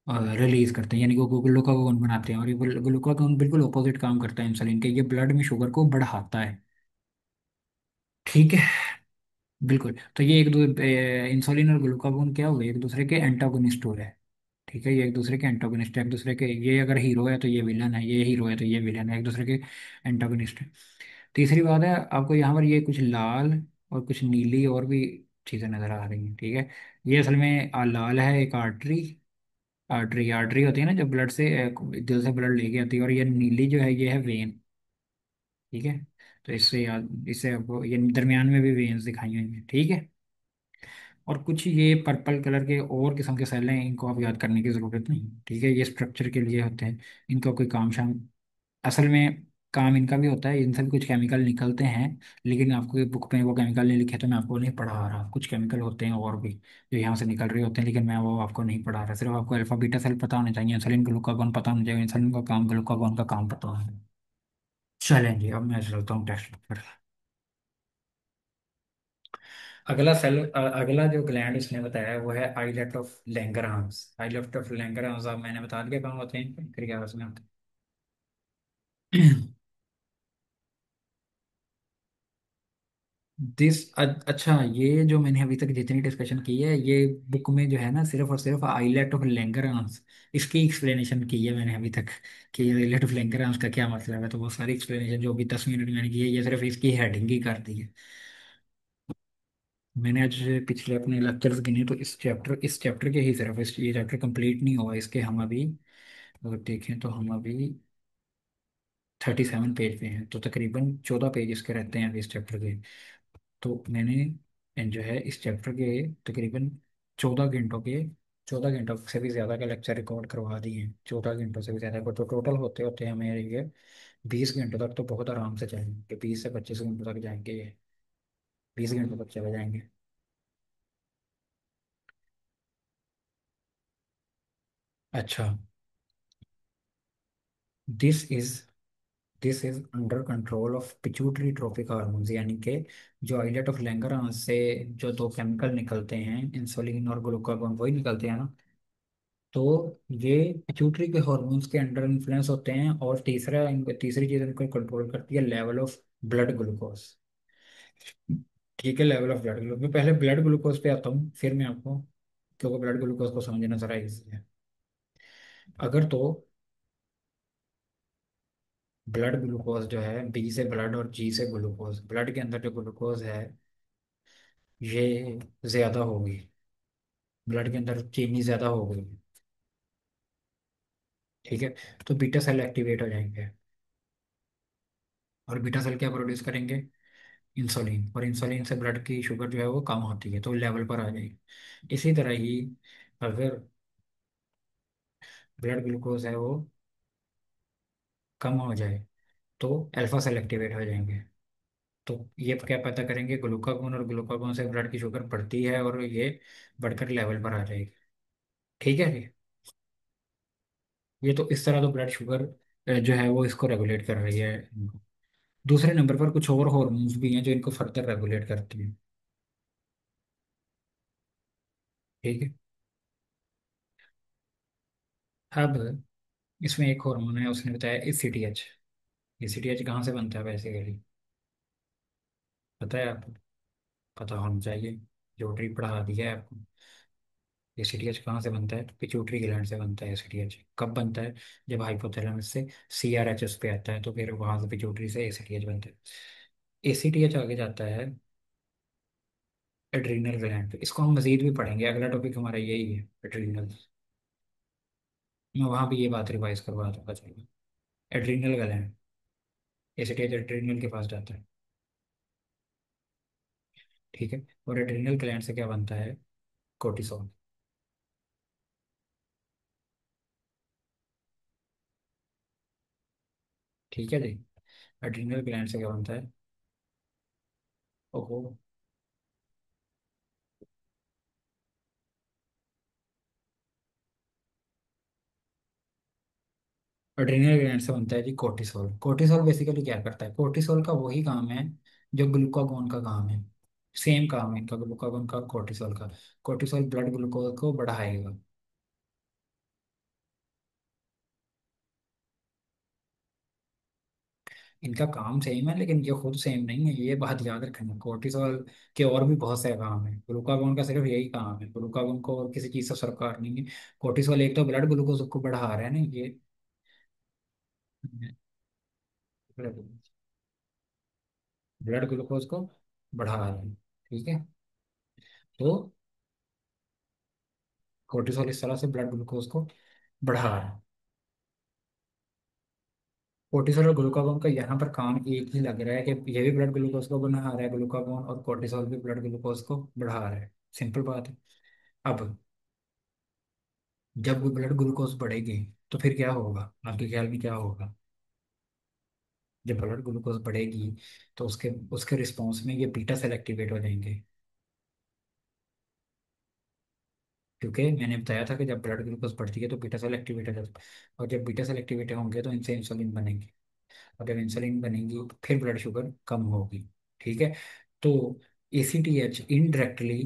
रिलीज करते हैं, यानी कि ग्लूकागोन बनाते हैं। और ये ग्लूकागोन बिल्कुल अपोजिट काम करता है इंसुलिन के, ये ब्लड में शुगर को बढ़ाता है। ठीक है, बिल्कुल। तो ये इंसुलिन और ग्लूकागोन क्या हुए, एक दूसरे के एंटागोनिस्ट हो रहे हैं। ठीक है, ये एक दूसरे के एंटागोनिस्ट है, एक दूसरे के, ये अगर हीरो है तो ये विलन है, ये हीरो है तो ये विलन है, एक दूसरे के एंटागोनिस्ट है। तीसरी बात है, आपको यहाँ पर ये कुछ लाल और कुछ नीली और भी चीज़ें नज़र आ रही हैं। ठीक है, ये असल में लाल है एक आर्टरी। आर्टरी आर्टरी होती है ना, जो ब्लड से दिल से ब्लड लेके आती है। और ये नीली जो है ये है वेन। ठीक है, तो इससे याद, इससे आपको ये दरमियान में भी वेन्स दिखाई हुई हैं। ठीक है, और कुछ ये पर्पल कलर के और किस्म के सेल हैं, इनको आप याद करने की ज़रूरत नहीं। ठीक है, ये स्ट्रक्चर के लिए होते हैं, इनका कोई काम शाम, असल में काम इनका भी होता है, इनसे भी कुछ केमिकल निकलते हैं। लेकिन आपको बुक में वो केमिकल नहीं लिखे तो मैं आपको नहीं पढ़ा रहा। कुछ केमिकल होते हैं और भी जो यहाँ से निकल रहे होते हैं, लेकिन मैं वो आपको नहीं पढ़ा रहा। सिर्फ आपको अल्फा बीटा सेल पता होने चाहिए, इंसुलिन ग्लूकागॉन पता होना चाहिए, इंसुलिन का काम, ग्लूकागॉन का काम पता होना चाहिए। चलें जी, अब मैं चलता हूँ टेस्ट पर। अगला सेल, अगला जो ग्लैंड इसने बताया है वो है islet of Langerhans. Islet of Langerhans, अब मैंने बता दिया कहाँ होते हैं, पेंक्रियाज में होते हैं। अच्छा, ये जो मैंने अभी तक जितनी डिस्कशन की है, ये बुक में जो है ना, सिर्फ और सिर्फ आइलेट ऑफ लैंगरहांस, इसकी एक्सप्लेनेशन की है मैंने अभी तक, कि आइलेट ऑफ लैंगरहांस का क्या मतलब है। तो वो सारी एक्सप्लेनेशन जो अभी 10 मिनट मैंने की है, ये सिर्फ इसकी हेडिंग ही कर दी है। मैंने आज पिछले अपने लेक्चर्स गिने तो इस चैप्टर के ही सिर्फ ये चैप्टर कंप्लीट नहीं हुआ, इसके हम अभी अगर देखें तो हम अभी 37 पेज पे हैं, तो तकरीबन 14 पेज इसके रहते हैं अभी इस चैप्टर के। तो मैंने जो है इस चैप्टर के तकरीबन 14 घंटों के, 14 घंटों से भी ज़्यादा का लेक्चर रिकॉर्ड करवा दिए हैं। 14 घंटों से भी ज़्यादा को तो टोटल होते होते हमें ये 20 घंटों तक तो बहुत आराम से जाएंगे, 20 से 25 घंटों तक जाएंगे ये, 20 घंटों तक चले जाएंगे। अच्छा, this is this is under control of pituitary trophic hormones, यानी कि जो आइलेट ऑफ लैंगरहांस से जो दो केमिकल निकलते हैं, इंसुलिन और ग्लूकागॉन, वही निकलते हैं ना। तो ये पिट्यूटरी के हार्मोन्स के अंडर इन्फ्लुएंस होते हैं। और तीसरी चीज इनको कंट्रोल करती है लेवल ऑफ ब्लड ग्लूकोज। ठीक है, लेवल ऑफ ब्लड ग्लूकोज, मैं पहले ब्लड ग्लूकोज पे आता हूँ, फिर मैं आपको, क्योंकि ब्लड ग्लूकोज को समझना जरा इजी है। अगर तो ब्लड ग्लूकोज जो है, बी से ब्लड और जी से ग्लूकोज, ब्लड के अंदर जो ग्लूकोज है ये ज्यादा होगी, ब्लड के अंदर चीनी ज्यादा हो गई, ठीक है, तो बीटा सेल एक्टिवेट हो जाएंगे। और बीटा सेल क्या प्रोड्यूस करेंगे? इंसुलिन, और इंसुलिन से ब्लड की शुगर जो है वो कम होती है, तो लेवल पर आ जाएगी। इसी तरह ही अगर ब्लड ग्लूकोज है वो कम हो जाए तो अल्फा सेल एक्टिवेट हो जाएंगे। तो ये क्या पता करेंगे, ग्लूकागोन और ग्लूकागोन से ब्लड की शुगर बढ़ती है और ये बढ़कर लेवल पर आ जाएगी। ठीक है जी। ये तो इस तरह तो ब्लड शुगर जो है वो इसको रेगुलेट कर रही है इनको। दूसरे नंबर पर कुछ और हॉर्मोन्स भी हैं जो इनको फर्दर रेगुलेट करती हैं। ठीक है। अब इसमें एक हार्मोन है, उसने बताया एसीटीएच। एसीटीएच कहाँ से बनता है बेसिकली, पता है आपको? पता होना चाहिए, जोटरी पढ़ा दिया है आपको। एसीटीएच कहाँ से बनता है? पिट्यूटरी ग्लैंड से बनता है एसीटीएच। कब बनता है? जब हाइपोथैलेमस से सीआरएचएस पे आता है, तो फिर वहां से पिट्यूटरी से एसीटीएच बनता है। एसीटीएच आगे जाता है एड्रीनल ग्लैंड पे। इसको हम मजीद भी पढ़ेंगे, अगला टॉपिक हमारा यही है, एड्रीनल। मैं वहां भी ये बात रिवाइज करवा दूंगा, चलो। एड्रीनल ग्लैंड, एसीटीएच एड्रीनल के पास जाता है, ठीक है। और एड्रीनल ग्लैंड से क्या बनता है? कोर्टिसोल। ठीक है जी। एड्रीनल ग्लैंड से क्या बनता है? ओहो। एड्रीनल ग्लैंड से बनता है जी कोर्टिसोल। कोर्टिसोल बेसिकली क्या करता है? कोर्टिसोल का वही काम है जो ग्लूकागोन का काम है। सेम काम है इनका, ग्लूकागोन का और कोर्टिसोल का। कोर्टिसोल ब्लड ग्लूकोज को बढ़ाएगा। इनका काम सेम है लेकिन ये खुद सेम नहीं है, ये बात याद रखना। कोर्टिसोल के और भी बहुत से काम है, ग्लूकागोन का सिर्फ यही काम है। ग्लूकागोन को और किसी चीज से सरकार नहीं है। कोर्टिसोल एक तो ब्लड ग्लूकोज को बढ़ा रहा है ना ये, ब्लड ग्लूकोज को बढ़ा रहा है, ठीक है। तो कोर्टिसोल इस तरह से ब्लड ग्लूकोज को बढ़ा रहा है। कोर्टिसोल और ग्लूकागोन का यहाँ पर काम एक ही लग रहा है कि ये भी ब्लड ग्लूकोज को बढ़ा रहा है ग्लूकागोन, और कोर्टिसोल भी ब्लड ग्लूकोज को बढ़ा रहा है। सिंपल बात है। अब जब ब्लड ग्लूकोज बढ़ेगी तो फिर क्या होगा, आपके ख्याल में क्या होगा? जब ब्लड ग्लूकोज बढ़ेगी तो उसके उसके रिस्पॉन्स में ये बीटा सेल एक्टिवेट हो जाएंगे। क्योंकि मैंने बताया था कि जब ब्लड ग्लूकोज बढ़ती है तो बीटा सेल एक्टिवेट हो जाता है, और जब बीटा सेल एक्टिवेट होंगे तो इनसे इंसुलिन बनेंगे, और जब इंसुलिन बनेगी तो फिर ब्लड शुगर कम होगी। ठीक है। तो एसीटीएच इनडायरेक्टली,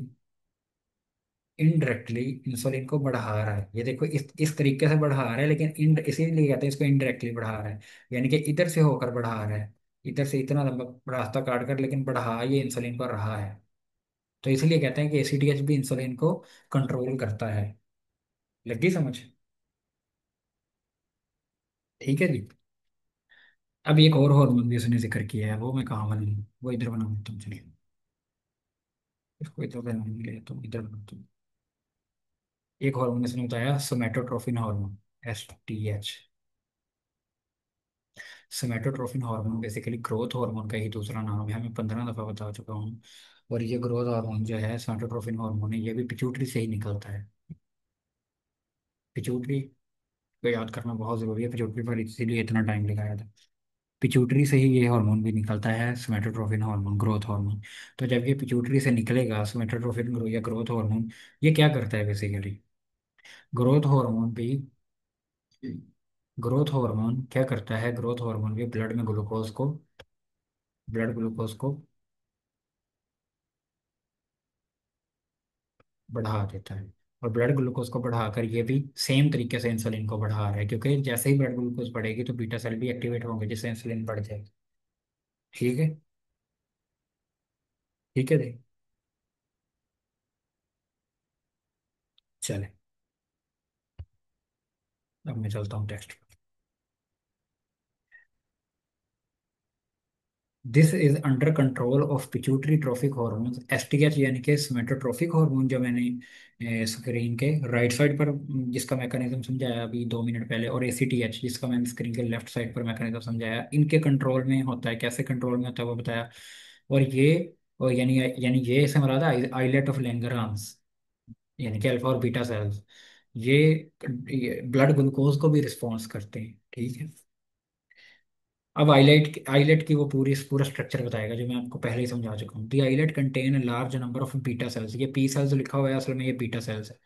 इनडायरेक्टली इंसुलिन को बढ़ा रहा है। ये देखो इस तरीके से बढ़ा रहा है, लेकिन इन इसीलिए कहते हैं इसको इनडायरेक्टली बढ़ा रहा है। यानी कि इधर से होकर बढ़ा रहा है, इधर से इतना लंबा रास्ता काट कर, लेकिन बढ़ा ये इंसुलिन पर रहा है। तो इसलिए कहते हैं कि एसीटीएच भी इंसुलिन को कंट्रोल करता है। लगी समझ? ठीक है जी। अब एक और हार्मोन भी उसने जिक्र किया है, वो मैं कहाँ बनाऊँ, वो इधर बनाऊँ तुम, चलिए इसको इधर बनाएंगे, तुम इधर बनाओ तुम। एक हार्मोन इसने बताया somatotrophin hormone, STH. Somatotrophin hormone basically growth hormone का ही दूसरा नाम है, मैं 15 दफा बता चुका हूँ। और ये ग्रोथ हार्मोन जो है, सोमेटोट्रोफिन हार्मोन है, ये भी पिट्यूटरी से ही निकलता है। पिट्यूटरी को याद करना बहुत जरूरी है, पिट्यूटरी पर इसीलिए इतना टाइम लगाया था। पिट्यूटरी से ही ये हार्मोन भी निकलता है, सोमेटोट्रोफिन हार्मोन, ग्रोथ हार्मोन। तो जब ये पिट्यूटरी से निकलेगा सोमेटोट्रोफिन या ग्रोथ हार्मोन, ये क्या करता है बेसिकली? ग्रोथ हार्मोन भी, ग्रोथ हार्मोन क्या करता है? ग्रोथ हार्मोन भी ब्लड में ग्लूकोज को, ब्लड ग्लूकोज को बढ़ा देता है। और ब्लड ग्लूकोज को बढ़ाकर ये भी सेम तरीके से इंसुलिन को बढ़ा रहा है, क्योंकि जैसे ही ब्लड ग्लूकोज बढ़ेगी तो बीटा सेल भी एक्टिवेट होंगे जिससे इंसुलिन बढ़ जाएगी। ठीक है। ठीक है जी। चले। अब मैं चलता हूँ text. This is under control of pituitary trophic hormone, STH, यानी कि सोमेटोट्रोफिक हार्मोन, जो मैंने स्क्रीन के राइट साइड पर जिसका मैकेनिज्म समझाया अभी 2 मिनट पहले, और एसीटीएच जिसका मैंने स्क्रीन के लेफ्ट साइड पर मैकेनिज्म समझाया, इनके कंट्रोल में होता है। कैसे कंट्रोल में होता है वो बताया। और ये, और यानी यानी ये इससे मुराद है आइलेट ऑफ लैंगरहांस, यानी कि अल्फा और बीटा सेल्स, ये ब्लड ग्लूकोज को भी रिस्पॉन्स करते हैं, ठीक है। अब आइलेट आइलेट की वो पूरा स्ट्रक्चर बताएगा जो मैं आपको पहले ही समझा चुका हूँ। The islet contain large number of beta cells, ये पी सेल्स लिखा हुआ है, असल में ये बीटा सेल्स है।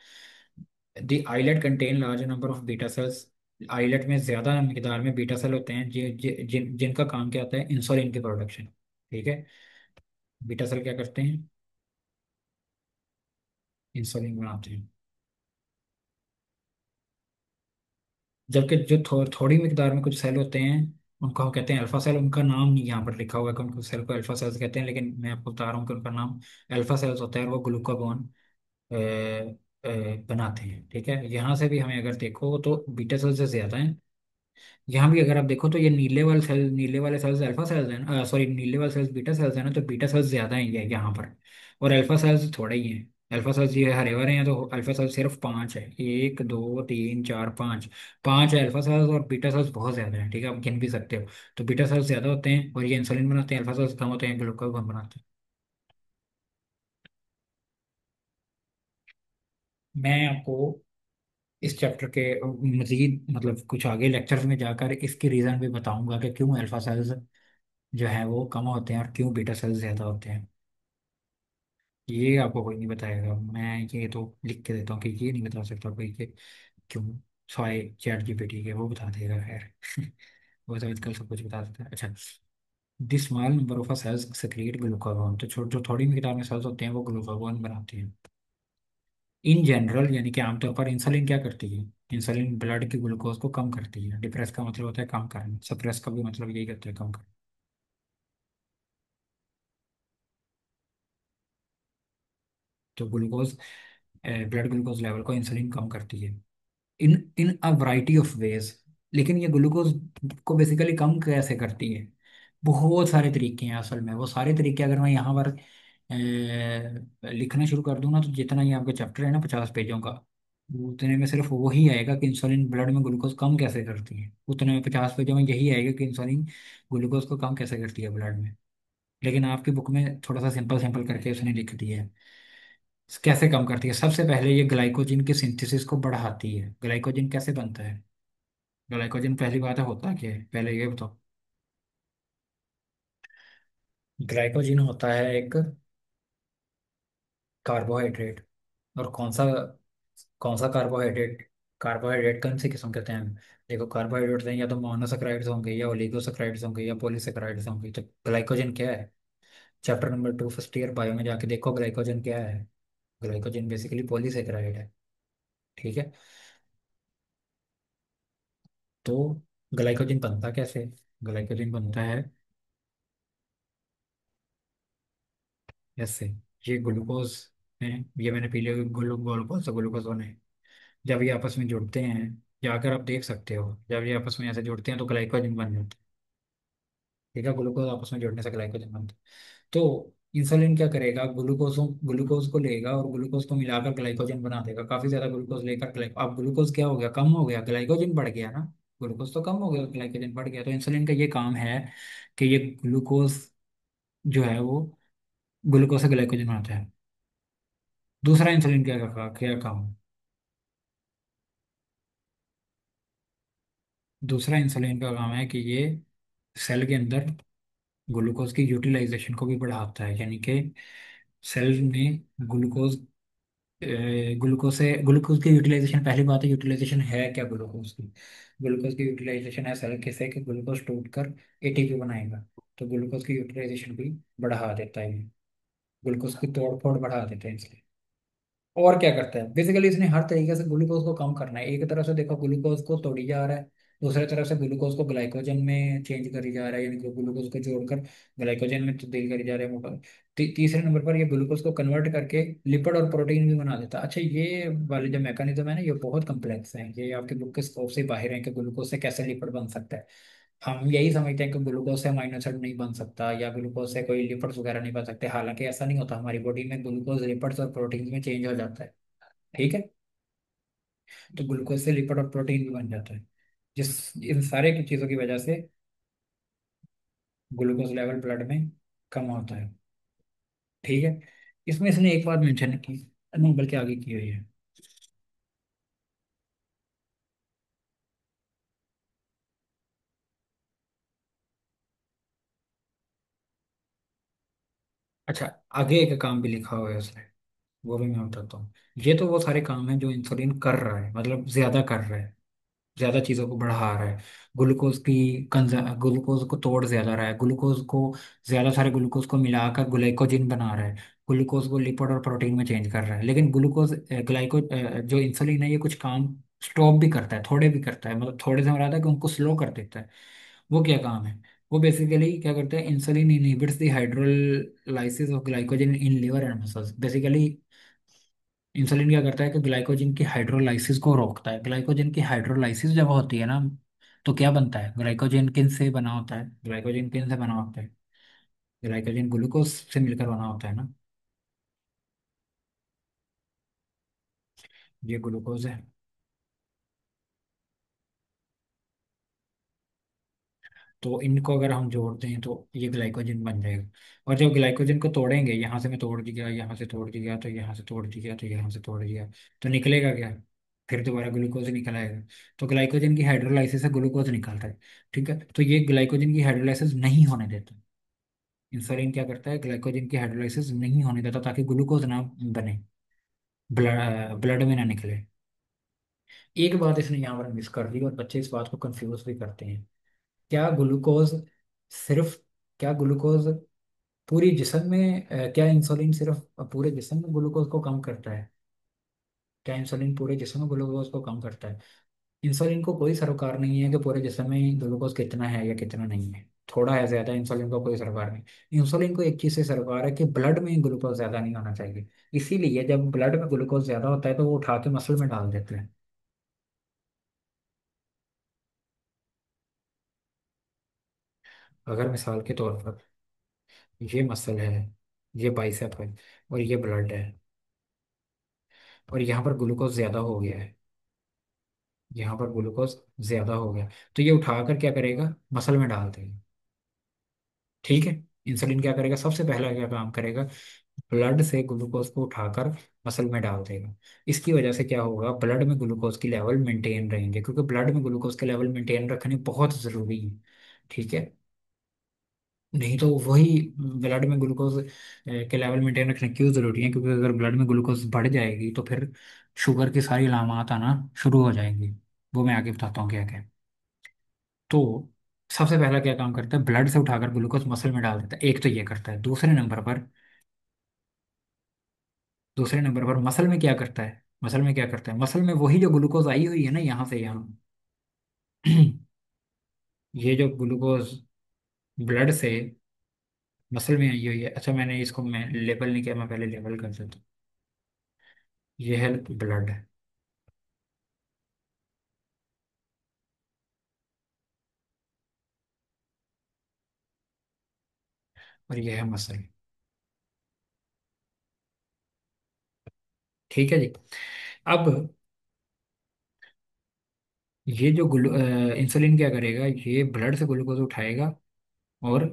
The islet contain large number of beta cells, islet में ज्यादा मिकदार में बीटा सेल होते हैं जिनका काम क्या होता है, इंसुलिन की प्रोडक्शन, ठीक है। बीटा सेल क्या करते हैं, इंसुलिन बनाते हैं। जबकि जो थोड़ी मिकदार में कुछ सेल होते हैं उनको हम कहते हैं अल्फा सेल। उनका नाम नहीं यहाँ पर लिखा हुआ है कि उनको सेल को अल्फा सेल्स कहते हैं, लेकिन मैं आपको बता रहा हूँ कि उनका नाम अल्फा सेल्स होता है, और वो ग्लूकागोन बनाते हैं, ठीक है। यहाँ से भी हमें अगर देखो तो बीटा सेल से ज्यादा है। यहाँ भी अगर आप देखो तो ये नीले वाले सेल्स अल्फा सेल्स हैं, सॉरी, नीले वाले सेल्स बीटा सेल्स हैं ना, तो बीटा सेल्स ज्यादा हैं ये यहाँ पर, और अल्फा सेल्स थोड़े ही हैं। अल्फा सेल्स ये हरे भरे हैं, तो अल्फा सेल्स सिर्फ 5 है, 1 2 3 4 5। 5 है अल्फा सेल्स, और बीटा सेल्स बहुत ज्यादा है, ठीक है, आप गिन भी सकते हो। तो बीटा सेल्स ज्यादा होते हैं और ये इंसुलिन बनाते हैं, अल्फा सेल्स कम होते हैं, ग्लूकागोन बनाते हैं। मैं आपको इस चैप्टर के मजीद मतलब कुछ आगे लेक्चर्स में जाकर इसकी रीज़न भी बताऊंगा कि क्यों अल्फा सेल्स जो है वो कम होते हैं और क्यों बीटा सेल्स ज़्यादा होते हैं। ये आपको कोई नहीं बताएगा, मैं ये तो लिख के देता हूँ कि ये नहीं बता सकता कोई कि क्यों। सॉरी, चैट जीपीटी के वो बता देगा, खैर। वो तो आजकल सब कुछ बता देता है। अच्छा, this small number of cells secrete glucagon, तो छोटे जो थोड़ी मिकदार में सेल्स होते हैं वो ग्लूकागोन बनाते हैं। इन जनरल, यानी कि आमतौर पर इंसुलिन क्या करती है, इंसुलिन ब्लड की ग्लूकोज को कम करती है। डिप्रेस का मतलब होता है कम करना, सप्रेस का भी मतलब यही करता है, कम करना। तो ग्लूकोज, ब्लड ग्लूकोज लेवल को इंसुलिन कम करती है इन इन अ वैरायटी ऑफ वेज। लेकिन ये ग्लूकोज को बेसिकली कम कैसे करती है, बहुत सारे तरीके हैं असल में। वो सारे तरीके अगर मैं यहाँ पर लिखना शुरू कर दूँ ना, तो जितना ये आपका चैप्टर है ना 50 पेजों का, उतने में सिर्फ वही आएगा कि इंसुलिन ब्लड में ग्लूकोज कम कैसे करती है। उतने में 50 पेजों में यही आएगा कि इंसुलिन ग्लूकोज को कम कैसे करती है ब्लड में। लेकिन आपकी बुक में थोड़ा सा सिंपल सिंपल करके उसने लिख दिया है कैसे कम करती है। सबसे पहले ये ग्लाइकोजन की सिंथेसिस को बढ़ाती है। ग्लाइकोजन कैसे बनता है, ग्लाइकोजन पहली बात है होता क्या है, पहले ये बताओ। ग्लाइकोजन होता है एक कार्बोहाइड्रेट। और कौन सा कार्बोहाइड्रेट, कार्बोहाइड्रेट कौन सी किस्म कहते हैं। देखो कार्बोहाइड्रेट हैं या तो मोनोसेक्राइड्स होंगे या ओलिगोसेक्राइड्स होंगे या पॉलीसेक्राइड्स होंगे। तो ग्लाइकोजन क्या है, chapter number 2 first year bio में जाके देखो ग्लाइकोजन क्या है। ग्लाइकोजन बेसिकली पॉलीसेक्राइड है, ठीक है। तो ग्लाइकोजन बनता कैसे, ग्लाइकोजन बनता है ऐसे। ये ग्लूकोज है, ये मैंने पी लिया, ग्लूकोज और ग्लूकोज है। जब ये आपस में जुड़ते हैं, या अगर आप देख सकते हो जब ये आपस में ऐसे जुड़ते हैं तो ग्लाइकोजन बन जाता है, ठीक है। ग्लूकोज आपस में जुड़ने से ग्लाइकोजन बनता है। तो इंसुलिन क्या करेगा, ग्लूकोज को लेगा और ग्लूकोज को मिलाकर ग्लाइकोजन बना देगा। काफी ज्यादा ग्लूकोज लेकर अब ग्लूकोज क्या हो गया, कम हो गया, ग्लाइकोजन बढ़ गया ना। ग्लूकोज तो कम हो गया, ग्लाइकोजन बढ़ गया। तो इंसुलिन का ये काम है कि ये ग्लूकोज जो है वो ग्लूकोज से ग्लाइकोजन बनाता है। दूसरा इंसुलिन क्या काम, दूसरा इंसुलिन का काम है कि ये सेल के अंदर ग्लूकोज की यूटिलाइजेशन को भी बढ़ाता है। यानी कि सेल में ग्लूकोज, ग्लूकोज की यूटिलाइजेशन, पहली बात है यूटिलाइजेशन है क्या ग्लूकोज की। ग्लूकोज की यूटिलाइजेशन है सेल के से कि ग्लूकोज टूट कर एटीपी बनाएगा। तो ग्लूकोज की यूटिलाइजेशन भी बढ़ा देता है ये। ग्लूकोज की तोड़ फोड़ बढ़ा देते हैं इसलिए। और क्या करता है, बेसिकली इसने हर तरीके से ग्लूकोज को कम करना है। एक तरफ से देखो ग्लूकोज को तोड़ी जा रहा है, दूसरे तरफ से ग्लूकोज को ग्लाइकोजन में चेंज करी जा रहा है, यानी कि ग्लूकोज को जोड़कर ग्लाइकोजन में तब्दील करी जा रहा है मोबाइल। तीसरे नंबर पर ये ग्लूकोज को कन्वर्ट करके लिपिड और प्रोटीन भी बना देता है। अच्छा, ये वाले जो मैकेनिज्म है ना, ये बहुत कम्प्लेक्स है, ये आपके बुक के स्कोप से बाहर है कि ग्लूकोज से कैसे लिपिड बन सकता है। हम यही समझते हैं कि ग्लूकोज से अमीनो एसिड नहीं बन सकता या ग्लूकोज से कोई लिपिड्स वगैरह नहीं बन सकते, हालांकि ऐसा नहीं होता। हमारी बॉडी में ग्लूकोज लिपिड्स और प्रोटीन में चेंज हो जाता है। ठीक है, तो ग्लूकोज से लिपिड और प्रोटीन भी बन जाता है, जिस इन सारे की चीज़ों की वजह से ग्लूकोज लेवल ब्लड में कम होता है। ठीक है, इसमें इसने एक बात मेंशन की, नहीं बल्कि आगे की हुई है। अच्छा, आगे एक काम भी लिखा हुआ है उसने, वो भी मैं बताता हूँ। ये तो वो सारे काम हैं जो इंसुलिन कर रहा है, मतलब ज्यादा कर रहा है, ज्यादा चीजों को बढ़ा रहा है। ग्लूकोज को तोड़ ज्यादा रहा है, ग्लूकोज को ज्यादा सारे ग्लूकोज को मिलाकर ग्लाइकोजन बना रहा है, ग्लूकोज को लिपिड और प्रोटीन में चेंज कर रहा है। लेकिन जो इंसुलिन है ये कुछ काम स्टॉप भी करता है, थोड़े भी करता है, मतलब थोड़े से मरादा है कि उनको स्लो कर देता है। वो क्या काम है? वो बेसिकली क्या करते हैं, insulin inhibits the hydrolysis of glycogen in liver and muscles. Basically insulin क्या करता है कि ग्लाइकोजन की हाइड्रोलाइसिस को रोकता है। ग्लाइकोजन की हाइड्रोलाइसिस जब होती है ना, तो क्या बनता है? ग्लाइकोजन किन से बना होता है? ग्लाइकोजन किन से बना होता है? ग्लाइकोजन ग्लूकोज से मिलकर बना होता है ना। ये ग्लूकोज है, तो इनको अगर हम जोड़ते हैं तो ये ग्लाइकोजन बन जाएगा। और जब ग्लाइकोजन को तोड़ेंगे, यहाँ से मैं तोड़ दिया, यहाँ से तोड़ दिया, तो यहाँ से तोड़ दिया, तो यहाँ से तोड़ दिया, तो निकलेगा क्या? फिर दोबारा ग्लूकोज निकल आएगा। तो ग्लाइकोजन की हाइड्रोलाइसिस से ग्लूकोज निकलता है। ठीक है, तो ये ग्लाइकोजन की हाइड्रोलाइसिस नहीं होने देता। इंसुलिन क्या करता है, ग्लाइकोजन की हाइड्रोलाइसिस नहीं होने देता ताकि ग्लूकोज ना बने, ब्लड में ना निकले। एक बात इसने यहाँ पर मिस कर दी और बच्चे इस बात को कंफ्यूज भी करते हैं। क्या ग्लूकोज सिर्फ क्या ग्लूकोज पूरी जिस्म में क्या इंसुलिन सिर्फ पूरे जिस्म में ग्लूकोज को कम करता है? क्या इंसुलिन पूरे जिस्म में ग्लूकोज को कम करता है? इंसुलिन को कोई सरोकार नहीं है कि पूरे जिस्म में ग्लूकोज कितना है या कितना नहीं है, थोड़ा है ज्यादा, इंसुलिन को कोई सरोकार नहीं। इंसुलिन को एक चीज से सरोकार है कि ब्लड में ग्लूकोज ज्यादा नहीं होना चाहिए। इसीलिए जब ब्लड में ग्लूकोज ज्यादा होता है तो वो उठा के मसल में डाल देते हैं। अगर मिसाल के तौर पर ये मसल है, ये बाइसेप है, और ये ब्लड है, और यहाँ पर ग्लूकोज ज्यादा हो गया है, यहाँ पर ग्लूकोज ज्यादा हो गया, तो ये उठाकर क्या करेगा? मसल में डाल देगा। ठीक है, इंसुलिन क्या करेगा? सबसे पहला क्या काम करेगा? ब्लड से ग्लूकोज को उठाकर मसल में डाल देगा। इसकी वजह से क्या होगा? ब्लड में ग्लूकोज की लेवल मेंटेन रहेंगे, क्योंकि ब्लड में ग्लूकोज के लेवल मेंटेन रखने बहुत जरूरी है। ठीक है, नहीं तो वही ब्लड में ग्लूकोज के लेवल मेंटेन रखने क्यों जरूरी है? क्योंकि अगर ब्लड में ग्लूकोज बढ़ जाएगी तो फिर शुगर की सारी अलामत आना शुरू हो जाएंगी। वो मैं आगे बताता हूँ क्या क्या। तो सबसे पहला क्या काम करता है? ब्लड से उठाकर ग्लूकोज मसल में डाल देता है, एक तो ये करता है। दूसरे नंबर पर मसल में क्या करता है? मसल में वही जो ग्लूकोज आई हुई है ना यहाँ से यहाँ, ये जो ग्लूकोज ब्लड से मसल में आई हुई है। अच्छा, मैं लेबल नहीं किया, मैं पहले लेबल कर देता हूँ। ये है ब्लड, और ये है मसल। ठीक है जी। अब ये जो इंसुलिन क्या करेगा? ये ब्लड से ग्लूकोज उठाएगा और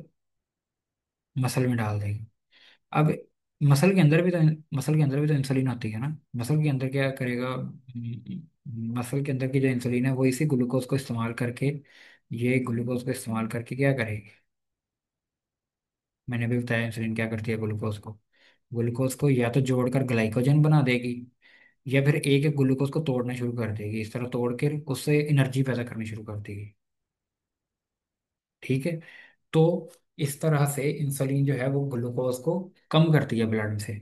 मसल में डाल देगा। अब मसल के अंदर भी तो मसल के अंदर भी तो इंसुलिन होती है ना। मसल के अंदर क्या करेगा? मसल के अंदर की जो इंसुलिन है वो इसी ग्लूकोज को इस्तेमाल करके, ये ग्लूकोज को इस्तेमाल करके क्या करेगी? मैंने भी बताया इंसुलिन क्या करती है ग्लूकोज को या तो जोड़कर ग्लाइकोजन बना देगी, या फिर एक एक ग्लूकोज को तोड़ना शुरू कर देगी, इस तरह तोड़ कर उससे एनर्जी पैदा करनी शुरू कर देगी। ठीक है, तो इस तरह से इंसुलिन जो है वो ग्लूकोज को कम करती है ब्लड से।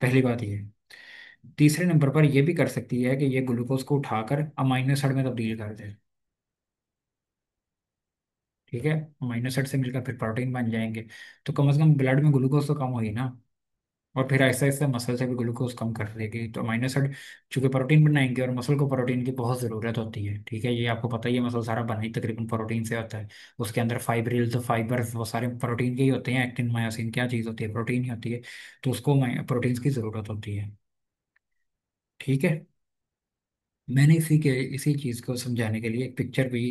पहली बात ये है। तीसरे नंबर पर यह भी कर सकती है कि ये ग्लूकोज को उठाकर अमाइनो एसिड में तब्दील कर दे। ठीक है, अमीनो एसिड से मिलकर फिर प्रोटीन बन जाएंगे। तो कम से कम ब्लड में ग्लूकोज तो कम होगी ना, और फिर ऐसा ऐसा मसल से भी ग्लूकोज कम कर देगी। तो अमीनो एसिड चूंकि प्रोटीन बनाएंगे, और मसल को प्रोटीन की बहुत ज़रूरत होती है, ठीक है, ये आपको पता ही है, मसल सारा बना ही तकरीबन प्रोटीन से होता है। उसके अंदर फाइब्रिल्स तो फाइबर वो सारे प्रोटीन के ही होते हैं, एक्टिन मायोसिन क्या चीज़ होती है, प्रोटीन ही होती है। तो उसको प्रोटीन्स की ज़रूरत होती है, ठीक है। मैंने इसी चीज़ को समझाने के लिए एक पिक्चर भी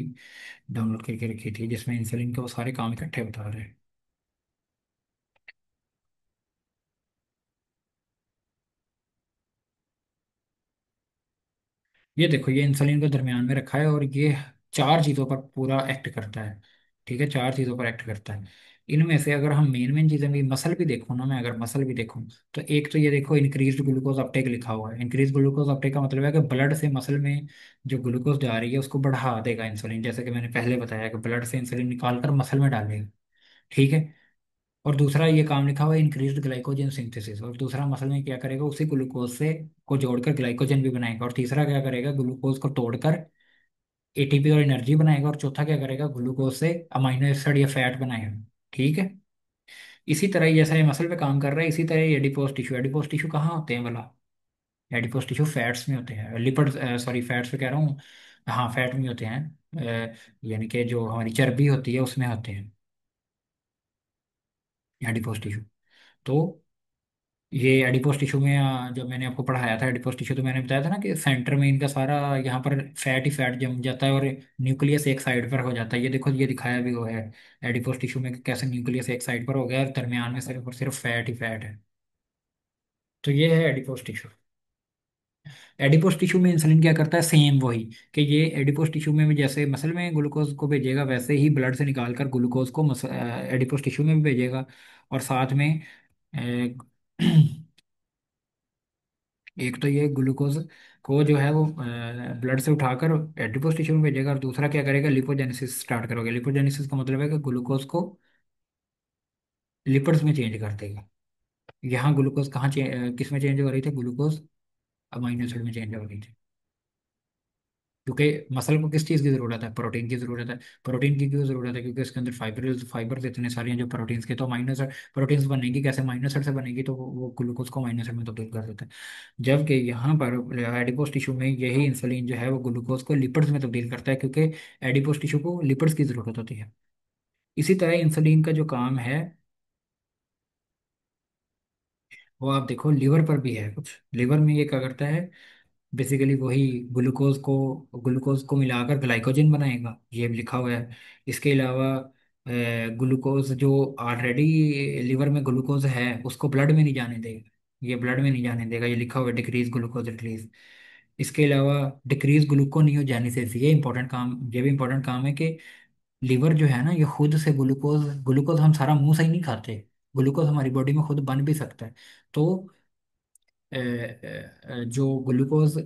डाउनलोड करके रखी थी, जिसमें इंसुलिन के वो सारे काम इकट्ठे बता रहे हैं। ये देखो, ये इंसुलिन को दरमियान में रखा है, और ये चार चीज़ों पर पूरा एक्ट करता है, ठीक है, चार चीज़ों पर एक्ट करता है। इनमें से अगर हम मेन मेन चीज़ें भी, मसल भी देखूँ ना मैं, अगर मसल भी देखूँ, तो एक तो ये देखो, इंक्रीज ग्लूकोज अपटेक लिखा हुआ है। इंक्रीज ग्लूकोज अपटेक का मतलब है कि ब्लड से मसल में जो ग्लूकोज जा रही है उसको बढ़ा देगा इंसुलिन, जैसे कि मैंने पहले बताया कि ब्लड से इंसुलिन निकाल कर मसल में डालेगा, ठीक है। और दूसरा ये काम लिखा हुआ है इंक्रीज्ड ग्लाइकोजन सिंथेसिस, और दूसरा मसल में क्या करेगा, उसी ग्लूकोज से को जोड़कर ग्लाइकोजन भी बनाएगा, और तीसरा क्या करेगा, ग्लूकोज को तोड़कर एटीपी और एनर्जी बनाएगा, और चौथा क्या करेगा, ग्लूकोज से अमाइनो एसिड या फैट बनाएगा, ठीक है। इसी तरह ही जैसा ये मसल पे काम कर रहा है, इसी तरह ये एडिपोज टिश्यू कहाँ होते हैं भला? एडिपोज टिश्यू फैट्स में होते हैं, लिपिड, सॉरी फैट्स पे कह रहा हूँ, हाँ फैट में होते हैं। यानी कि जो हमारी चर्बी होती है उसमें होते हैं एडिपोज टिश्यू। तो ये एडिपोज टिश्यू में जब मैंने आपको पढ़ाया था एडिपोज टिश्यू, तो मैंने बताया था ना कि सेंटर में इनका सारा यहाँ पर फैट ही फैट जम जाता है, और न्यूक्लियस एक साइड पर हो जाता है। ये देखो, ये दिखाया भी हुआ है एडिपोज टिश्यू में कि कैसे न्यूक्लियस एक साइड पर हो गया, और दरमियान में सिर्फ और सिर्फ फैट ही फैट है। तो ये है एडिपोज टिश्यू। एडिपोज टिश्यू में इंसुलिन क्या करता है, सेम वही, कि ये एडिपोज टिश्यू में भी जैसे मसल में ग्लूकोज को भेजेगा, वैसे ही ब्लड से निकाल कर ग्लूकोज को एडिपोज टिश्यू में भी भेजेगा। और साथ में अ, एक तो ये ग्लूकोज को जो है वो ब्लड से उठाकर एडिपोज टिश्यू में भेजेगा, और दूसरा क्या करेगा, लिपोजेनेसिस स्टार्ट करोगे। लिपोजेनेसिस का मतलब है कि ग्लूकोज को लिपिड्स में चेंज कर देगा। यहाँ ग्लूकोज किस में चेंज हो रही थी, ग्लूकोज अमाइनो एसिड में चेंज हो रही थी, क्योंकि मसल को किस चीज़ की ज़रूरत है, प्रोटीन की ज़रूरत है। प्रोटीन की क्यों ज़रूरत है, क्योंकि इसके अंदर फाइबर इतने सारे हैं जो प्रोटीन्स के, तो अमाइनो एसिड प्रोटीन्स बनेगी कैसे, अमाइनो एसिड से बनेगी, तो वो ग्लूकोज को अमाइनो एसिड में तब्दील कर देता है। जबकि यहाँ पर एडिपोज टिश्यू में यही इंसुलिन जो है वो ग्लूकोज को लिपिड्स में तब्दील करता है, क्योंकि एडिपोज टिश्यू को लिपिड्स की ज़रूरत होती है। इसी तरह इंसुलिन का जो काम है वो आप देखो लीवर पर भी है कुछ। लीवर में ये क्या करता है, बेसिकली वही ग्लूकोज को मिलाकर ग्लाइकोजन बनाएगा, ये भी लिखा हुआ है। इसके अलावा ग्लूकोज जो ऑलरेडी लिवर में ग्लूकोज है उसको ब्लड में नहीं जाने देगा, ये ब्लड में नहीं जाने देगा, ये लिखा हुआ है डिक्रीज ग्लूकोज रिलीज। इसके अलावा डिक्रीज ग्लूकोनियोजेनेसिस, ये इंपॉर्टेंट काम, ये भी इंपॉर्टेंट काम है कि लीवर जो है ना, ये खुद से ग्लूकोज ग्लूकोज हम सारा मुंह से ही नहीं खाते, ग्लूकोज हमारी बॉडी में खुद बन भी सकता है। तो जो ग्लूकोज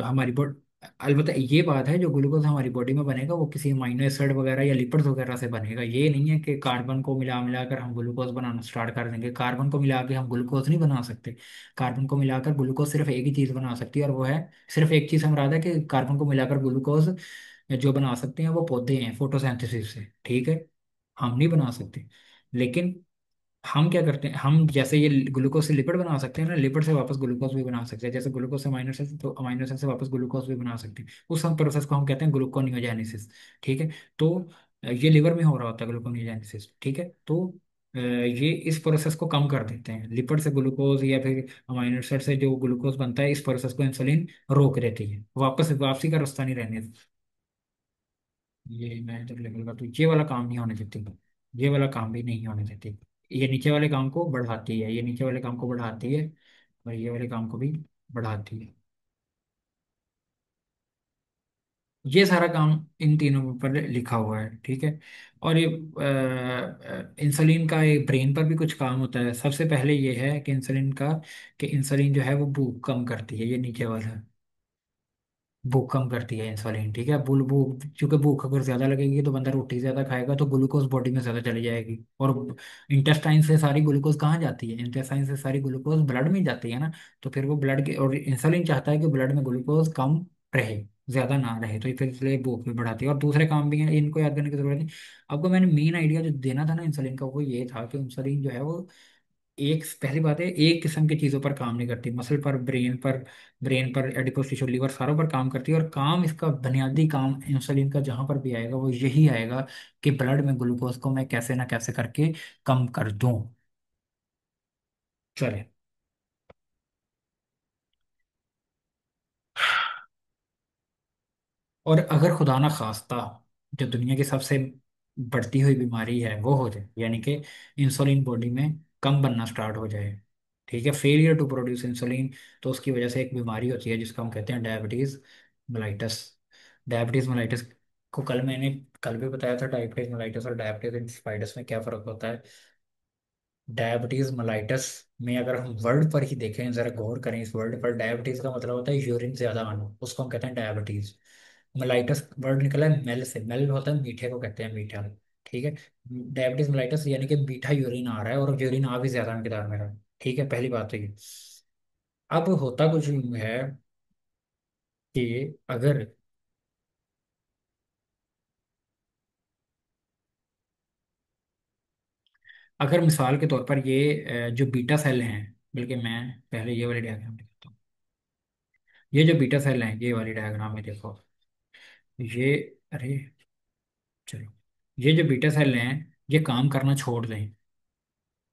हमारी बॉडी, अलबत्ता ये बात है, जो ग्लूकोज हमारी बॉडी में बनेगा वो किसी अमीनो एसिड वगैरह या लिपिड्स वगैरह से बनेगा। ये नहीं है कि कार्बन को मिला मिला कर हम ग्लूकोज बनाना स्टार्ट कर देंगे, कार्बन को मिला के हम ग्लूकोज नहीं बना सकते। कार्बन को मिलाकर ग्लूकोज सिर्फ एक ही चीज़ बना सकती है, और वो है, सिर्फ एक चीज़ हम रहा है कि कार्बन को मिलाकर ग्लूकोज जो बना सकते हैं वो पौधे हैं फोटोसिंथेसिस से, ठीक है, हम नहीं बना सकते। लेकिन हम क्या करते हैं, हम जैसे ये ग्लूकोज से लिपिड बना सकते हैं ना, लिपिड से वापस ग्लूकोज भी बना सकते हैं, जैसे ग्लूकोज से अमीनो एसिड, तो अमीनो एसिड से वापस ग्लूकोज भी बना सकते हैं। उस हम प्रोसेस को हम कहते हैं ग्लूकोनियोजेनेसिस, ठीक है। तो ये लिवर में हो रहा होता है ग्लूकोनियोजेनेसिस, ठीक है। तो ये इस प्रोसेस को कम कर देते हैं, लिपिड से ग्लूकोज या फिर अमीनो एसिड से जो ग्लूकोज बनता है, इस प्रोसेस को इंसुलिन रोक देती है, वापस वापसी का रास्ता नहीं रहने देती। ये मैं जब लेवल का, तो ये वाला काम नहीं होने देती, ये वाला काम भी नहीं होने देती। ये नीचे वाले काम को बढ़ाती है, ये नीचे वाले काम को बढ़ाती है, और ये वाले काम को भी बढ़ाती है। ये सारा काम इन तीनों पर लिखा हुआ है, ठीक है। और ये इंसुलिन का एक ब्रेन पर भी कुछ काम होता है। सबसे पहले ये है कि इंसुलिन का, कि इंसुलिन जो है वो भूख कम करती है, ये नीचे वाला, भूख कम करती है इंसुलिन, ठीक है। बुल भूख, क्योंकि भूख अगर ज्यादा लगेगी तो बंदा रोटी ज्यादा खाएगा, तो ग्लूकोज बॉडी में ज्यादा चली जाएगी। और इंटेस्टाइन से सारी ग्लूकोज कहाँ जाती है, इंटेस्टाइन से सारी ग्लूकोज ब्लड में जाती है ना। तो फिर वो ब्लड के, और इंसुलिन चाहता है कि ब्लड में ग्लूकोज कम रहे, ज्यादा ना रहे, तो फिर इसलिए भूख भी बढ़ाती है, और दूसरे काम भी हैं, इनको याद करने की जरूरत नहीं। आपको मैंने मेन आइडिया जो देना था ना इंसुलिन का, वो ये था कि इंसुलिन जो है वो एक, पहली बात है, एक किस्म की चीजों पर काम नहीं करती, मसल पर, ब्रेन पर एडिपोज टिश्यू, लिवर, सारों पर काम करती है। और काम इसका बुनियादी काम इंसुलिन का जहां पर भी आएगा वो यही आएगा कि ब्लड में ग्लूकोज को मैं कैसे ना कैसे करके कम कर दूं। चले। और अगर खुदा ना खास्ता जो दुनिया की सबसे बढ़ती हुई बीमारी है वो हो जाए, यानी कि इंसुलिन बॉडी में कम बनना स्टार्ट हो जाए, ठीक है, फेलियर टू प्रोड्यूस इंसुलिन, तो उसकी वजह से एक बीमारी होती है जिसको हम कहते हैं डायबिटीज मेलाइटस। डायबिटीज मेलाइटस को कल भी बताया था, डायबिटीज मेलाइटस और डायबिटीज इंसिपिडस में क्या फर्क होता है। डायबिटीज मेलाइटस में अगर हम वर्ड पर ही देखें, जरा गौर करें इस वर्ड पर, डायबिटीज का मतलब होता है यूरिन ज्यादा आना, उसको हम कहते हैं डायबिटीज। मेलाइटस वर्ड निकला है मेल से, मेल होता है मीठे को कहते हैं, मीठा, ठीक है। डायबिटीज मेलाइटस यानी कि मीठा यूरिन आ रहा है, और यूरिन आ भी ज्यादा मिकदार में रहा है, ठीक है, पहली बात तो ये। अब होता कुछ यूं है कि अगर अगर मिसाल के तौर पर ये जो बीटा सेल हैं, बल्कि मैं पहले ये वाली डायग्राम दिखाता हूँ। ये जो बीटा सेल हैं, ये वाली डायग्राम में देखो, ये, अरे चलो, ये जो बीटा सेल हैं ये काम करना छोड़ दें,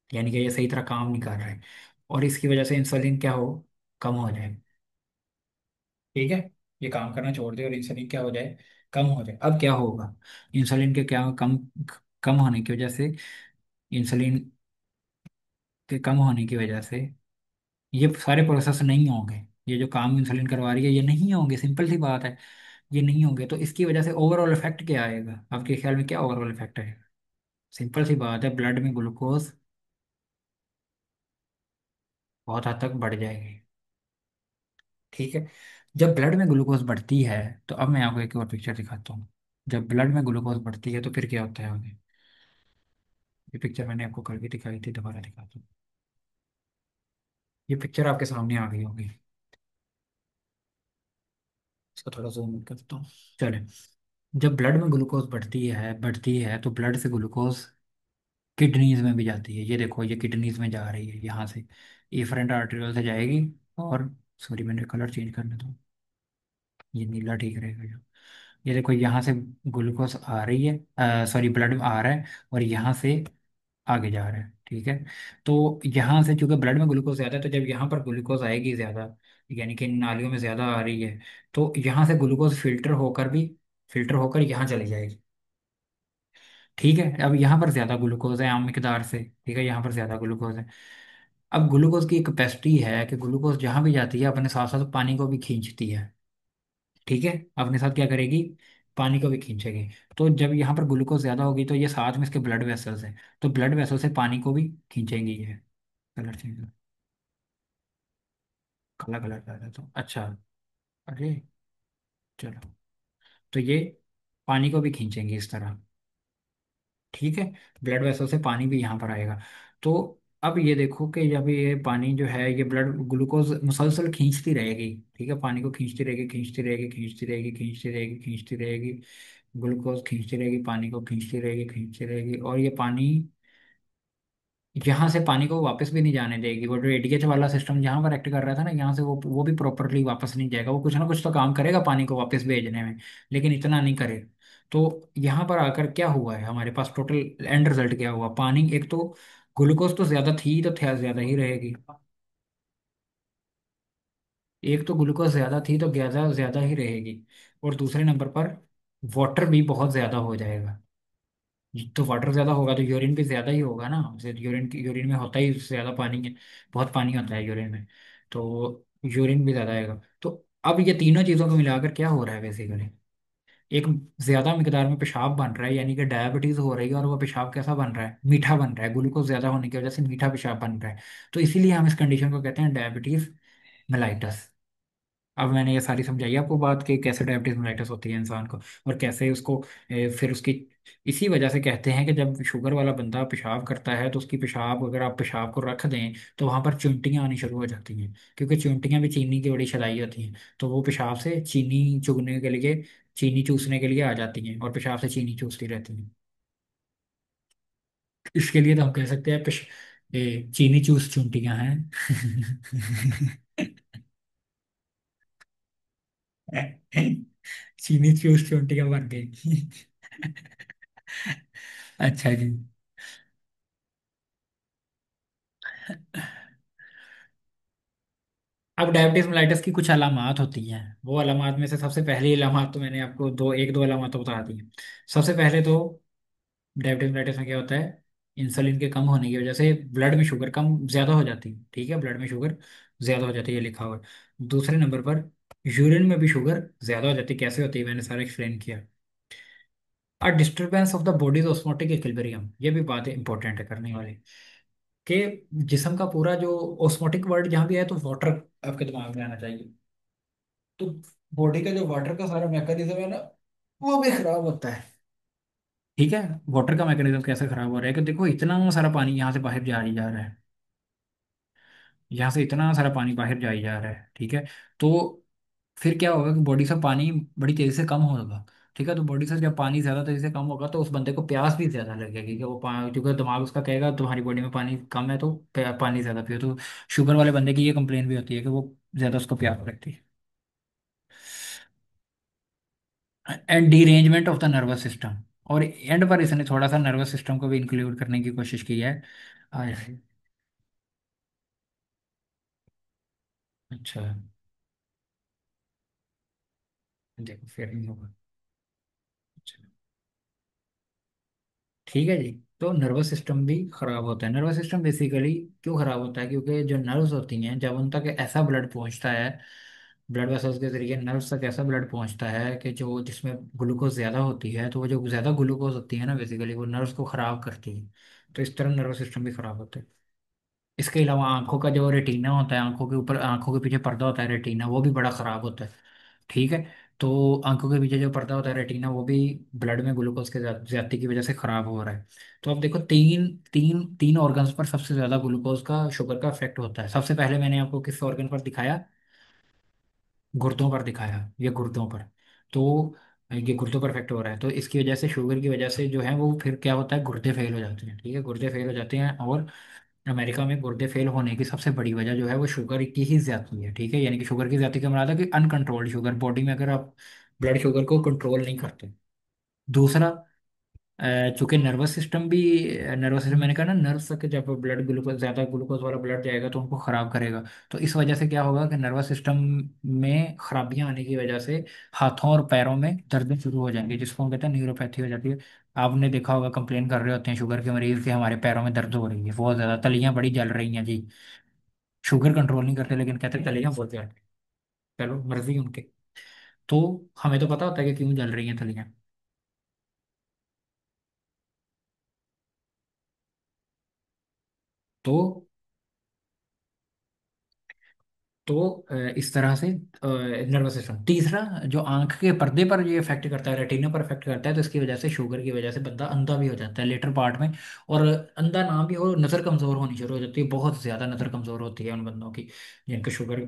यानी कि ये सही तरह काम नहीं कर रहे, और इसकी वजह से इंसुलिन क्या हो, कम हो जाए, ठीक है। ये काम करना छोड़ दे और इंसुलिन क्या हो जाए, कम हो जाए। अब क्या होगा, इंसुलिन के क्या कम कम होने की वजह से, इंसुलिन के कम होने की वजह से ये सारे प्रोसेस नहीं होंगे, ये जो काम इंसुलिन करवा रही है ये नहीं होंगे, सिंपल सी बात है, ये नहीं होंगे। तो इसकी वजह से ओवरऑल इफेक्ट क्या आएगा, आपके ख्याल में क्या ओवरऑल इफेक्ट आएगा। सिंपल सी बात है, ब्लड में ग्लूकोज बहुत हद तक बढ़ जाएगी, ठीक है। जब ब्लड में ग्लूकोज बढ़ती है, तो अब मैं आपको एक और पिक्चर दिखाता हूँ। जब ब्लड में ग्लूकोज बढ़ती है तो फिर क्या होता है आगे। ये पिक्चर मैंने आपको कल भी दिखाई थी, दोबारा दिखाता हूँ। ये पिक्चर आपके सामने आ गई होगी, इसको थोड़ा जूम करता हूँ। चले। जब ब्लड में ग्लूकोज बढ़ती है तो ब्लड से ग्लूकोज किडनीज में भी जाती है, ये देखो ये किडनीज में जा रही है यहाँ से, एफरेंट आर्टेरियल से जाएगी, और सॉरी मैंने कलर चेंज करने दो, ये नीला ठीक रहेगा जो। ये देखो यहाँ से ग्लूकोज आ रही है, सॉरी ब्लड में आ रहा है, और यहाँ से आगे जा रहा है, ठीक है। तो यहाँ से चूंकि ब्लड में ग्लूकोज ज़्यादा है, तो जब यहाँ पर ग्लूकोज आएगी ज़्यादा, यानी कि नालियों में ज़्यादा आ रही है, तो यहाँ से ग्लूकोज फिल्टर होकर यहाँ चली जाएगी, ठीक है। अब यहाँ पर ज़्यादा ग्लूकोज है आम मिकदार से, ठीक है, यहाँ पर ज़्यादा ग्लूकोज है। अब ग्लूकोज की कैपेसिटी है कि ग्लूकोज जहाँ भी जाती है अपने साथ साथ पानी को भी खींचती है, ठीक है, अपने साथ क्या करेगी, पानी को भी खींचेगी। तो जब यहाँ पर ग्लूकोज ज्यादा होगी तो ये साथ में इसके ब्लड वेसल्स हैं, तो ब्लड वेसल से पानी को भी खींचेंगी ये। कलर चेंज, काला कलर कर देता हूँ, अच्छा, अरे चलो, तो ये पानी को भी खींचेंगी इस तरह, ठीक है। ब्लड वेसल से पानी भी यहाँ पर आएगा। तो अब ये देखो कि जब ये पानी जो है ये ब्लड ग्लूकोज मुसलसल खींचती रहेगी, ठीक है, पानी को खींचती रहेगी, खींचती रहेगी, खींचती रहेगी, खींचती रहेगी, खींचती रहेगी, ग्लूकोज खींचती रहेगी, पानी को खींचती रहेगी, खींचती रहेगी, और ये पानी यहाँ से पानी को वापस भी नहीं जाने देगी। वो जो एडीएच वाला सिस्टम जहाँ पर एक्ट कर रहा था ना, यहाँ से वो भी प्रॉपरली वापस नहीं जाएगा, वो कुछ ना कुछ तो काम करेगा पानी को वापस भेजने में, लेकिन इतना नहीं करेगा। तो यहाँ पर आकर क्या हुआ है, हमारे पास टोटल एंड रिजल्ट क्या हुआ, पानी एक तो, ग्लूकोज तो ज्यादा थी तो ज्यादा ही रहेगी, एक तो ग्लूकोज ज्यादा थी तो ज्यादा ज्यादा ही रहेगी, और दूसरे नंबर पर वाटर भी बहुत ज्यादा हो जाएगा। तो वाटर ज्यादा होगा तो यूरिन भी ज्यादा ही होगा ना, यूरिन में होता ही ज्यादा पानी है, बहुत पानी होता है यूरिन में, तो यूरिन भी ज्यादा आएगा। तो अब ये तीनों चीजों को मिलाकर क्या हो रहा है बेसिकली, एक ज्यादा मिकदार में पेशाब बन रहा है, यानी कि डायबिटीज हो रही है, और वो पेशाब कैसा बन रहा है, मीठा बन रहा है, ग्लूकोज ज्यादा होने की वजह से मीठा पेशाब बन रहा है। तो इसीलिए हम इस कंडीशन को कहते हैं डायबिटीज मेलाइटस। अब मैंने ये सारी समझाई आपको बात कि कैसे डायबिटीज मेलाइटस होती है इंसान को, और कैसे उसको फिर उसकी इसी वजह से कहते हैं कि जब शुगर वाला बंदा पेशाब करता है तो उसकी पेशाब, अगर आप पेशाब को रख दें तो वहां पर चुनटियां आनी शुरू हो जाती हैं, क्योंकि चुनटियां भी चीनी की बड़ी शदाई होती हैं। तो वो पेशाब से चीनी चुगने के लिए, चीनी चूसने के लिए आ जाती हैं और पेशाब से चीनी चूसती रहती हैं। इसके लिए तो हम कह सकते हैं चीनी चूस चुनटियां हैं। चीनी चूस चुनटियां बन गई। अच्छा जी। अब डायबिटीज मेलाइटिस की कुछ अलामात होती हैं। वो अलामात में से सबसे पहली अलामात तो मैंने आपको एक दो अलामात तो बता दी हैं। सबसे पहले तो डायबिटीज मेलाइटिस में क्या होता है, इंसुलिन के कम होने की वजह से ब्लड में शुगर कम ज्यादा हो जाती है। ठीक है, ब्लड में शुगर ज्यादा हो जाती है, ये लिखा हुआ है। दूसरे नंबर पर यूरिन में भी शुगर ज्यादा हो जाती है। कैसे होती है, मैंने सारा एक्सप्लेन किया। और disturbance of the bodies osmotic equilibrium, ये भी बात इंपॉर्टेंट है करने वाली, कि जिस्म का पूरा जो ऑस्मोटिक वर्ड जहाँ भी है तो वाटर आपके दिमाग में आना चाहिए। तो बॉडी का जो वाटर का सारा मैकेनिज्म है ना, वो भी खराब होता है। ठीक है, वाटर का मैकेनिज्म कैसे खराब हो रहा है कि देखो इतना सारा पानी यहाँ से बाहर जा ही जा रहा है, यहाँ से इतना सारा पानी बाहर जा ही जा रहा है। ठीक है, तो फिर क्या होगा कि बॉडी से पानी बड़ी तेजी से कम होगा। ठीक है, तो बॉडी से जब पानी ज्यादा तेजी से कम होगा तो उस बंदे को प्यास भी ज्यादा लगेगी, कि वो क्योंकि दिमाग उसका कहेगा तुम्हारी बॉडी में पानी कम है तो पानी ज्यादा पियो। तो शुगर वाले बंदे की ये कंप्लेन भी होती है कि वो ज्यादा उसको प्यास लगती है। And derangement of the nervous system, और एंड पर इसने थोड़ा सा नर्वस सिस्टम को भी इंक्लूड करने की कोशिश की है। आय हाय। अच्छा, देखो फिर नहीं होगा। अच्छा, ठीक है जी। तो नर्वस सिस्टम भी खराब होता है। नर्वस सिस्टम बेसिकली क्यों खराब होता है, क्योंकि जो नर्व्स होती हैं जब उन तक ऐसा ब्लड पहुंचता है, ब्लड वेसल्स के जरिए नर्व्स तक ऐसा ब्लड पहुंचता है कि जो जिसमें ग्लूकोज ज़्यादा होती है, तो वो जो ज़्यादा ग्लूकोज होती है ना बेसिकली वो नर्व्स को ख़राब करती है। तो इस तरह नर्वस सिस्टम भी खराब होता है। इसके अलावा आंखों का जो रेटिना होता है, आंखों के ऊपर, आंखों के पीछे पर्दा होता है रेटिना, वो भी बड़ा ख़राब होता है। ठीक है, तो आंखों के पीछे जो पर्दा होता है रेटिना, वो भी ब्लड में ग्लूकोज के ज्यादती की वजह से खराब हो रहा है। तो अब देखो तीन तीन तीन ऑर्गन्स पर सबसे ज्यादा ग्लूकोज का, शुगर का इफेक्ट होता है। सबसे पहले मैंने आपको किस ऑर्गन पर दिखाया, गुर्दों पर दिखाया, ये गुर्दों पर। तो ये गुर्दों पर इफेक्ट हो रहा है, तो इसकी वजह से, शुगर की वजह से जो है वो फिर क्या होता है, गुर्दे फेल हो जाते हैं। ठीक है, गुर्दे फेल हो जाते हैं, और अमेरिका में गुर्दे फेल होने की सबसे बड़ी वजह जो है वो शुगर की ही ज्यादा है। ठीक है, यानी कि शुगर की ज्यादा का मतलब है कि अनकंट्रोल्ड शुगर बॉडी में, अगर आप ब्लड शुगर को कंट्रोल नहीं करते। दूसरा, चूंकि नर्वस सिस्टम मैंने कहा ना, नर्व्स तक जब ब्लड ग्लूकोज, ज्यादा ग्लूकोज वाला ब्लड जाएगा तो उनको खराब करेगा। तो इस वजह से क्या होगा कि नर्वस सिस्टम में खराबियां आने की वजह से हाथों और पैरों में दर्द शुरू हो जाएंगे, जिसको हम कहते हैं न्यूरोपैथी हो जाती है। आपने देखा होगा, कंप्लेन कर रहे होते हैं शुगर के मरीज के, हमारे पैरों में दर्द हो रही है बहुत ज्यादा, तलियां बड़ी जल रही हैं जी। शुगर कंट्रोल नहीं करते लेकिन कहते हैं तलियां बहुत जल रही। चलो मर्जी उनके। तो हमें तो पता होता है कि क्यों जल रही हैं तलियां। तो तो इस तरह से नर्वस सिस्टम। तीसरा, जो आंख के पर्दे पर ये इफेक्ट करता है, रेटिना पर इफेक्ट करता है, तो इसकी वजह से, शुगर की वजह से बंदा अंधा भी हो जाता है लेटर पार्ट में। और अंधा ना भी हो, नज़र कमज़ोर होनी शुरू हो जाती है, बहुत ज़्यादा नज़र कमज़ोर होती है उन बंदों की जिनकी शुगर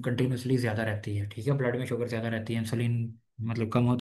कंटिन्यूसली ज़्यादा रहती है। ठीक है, ब्लड में शुगर ज़्यादा रहती है, इंसुलिन मतलब कम होता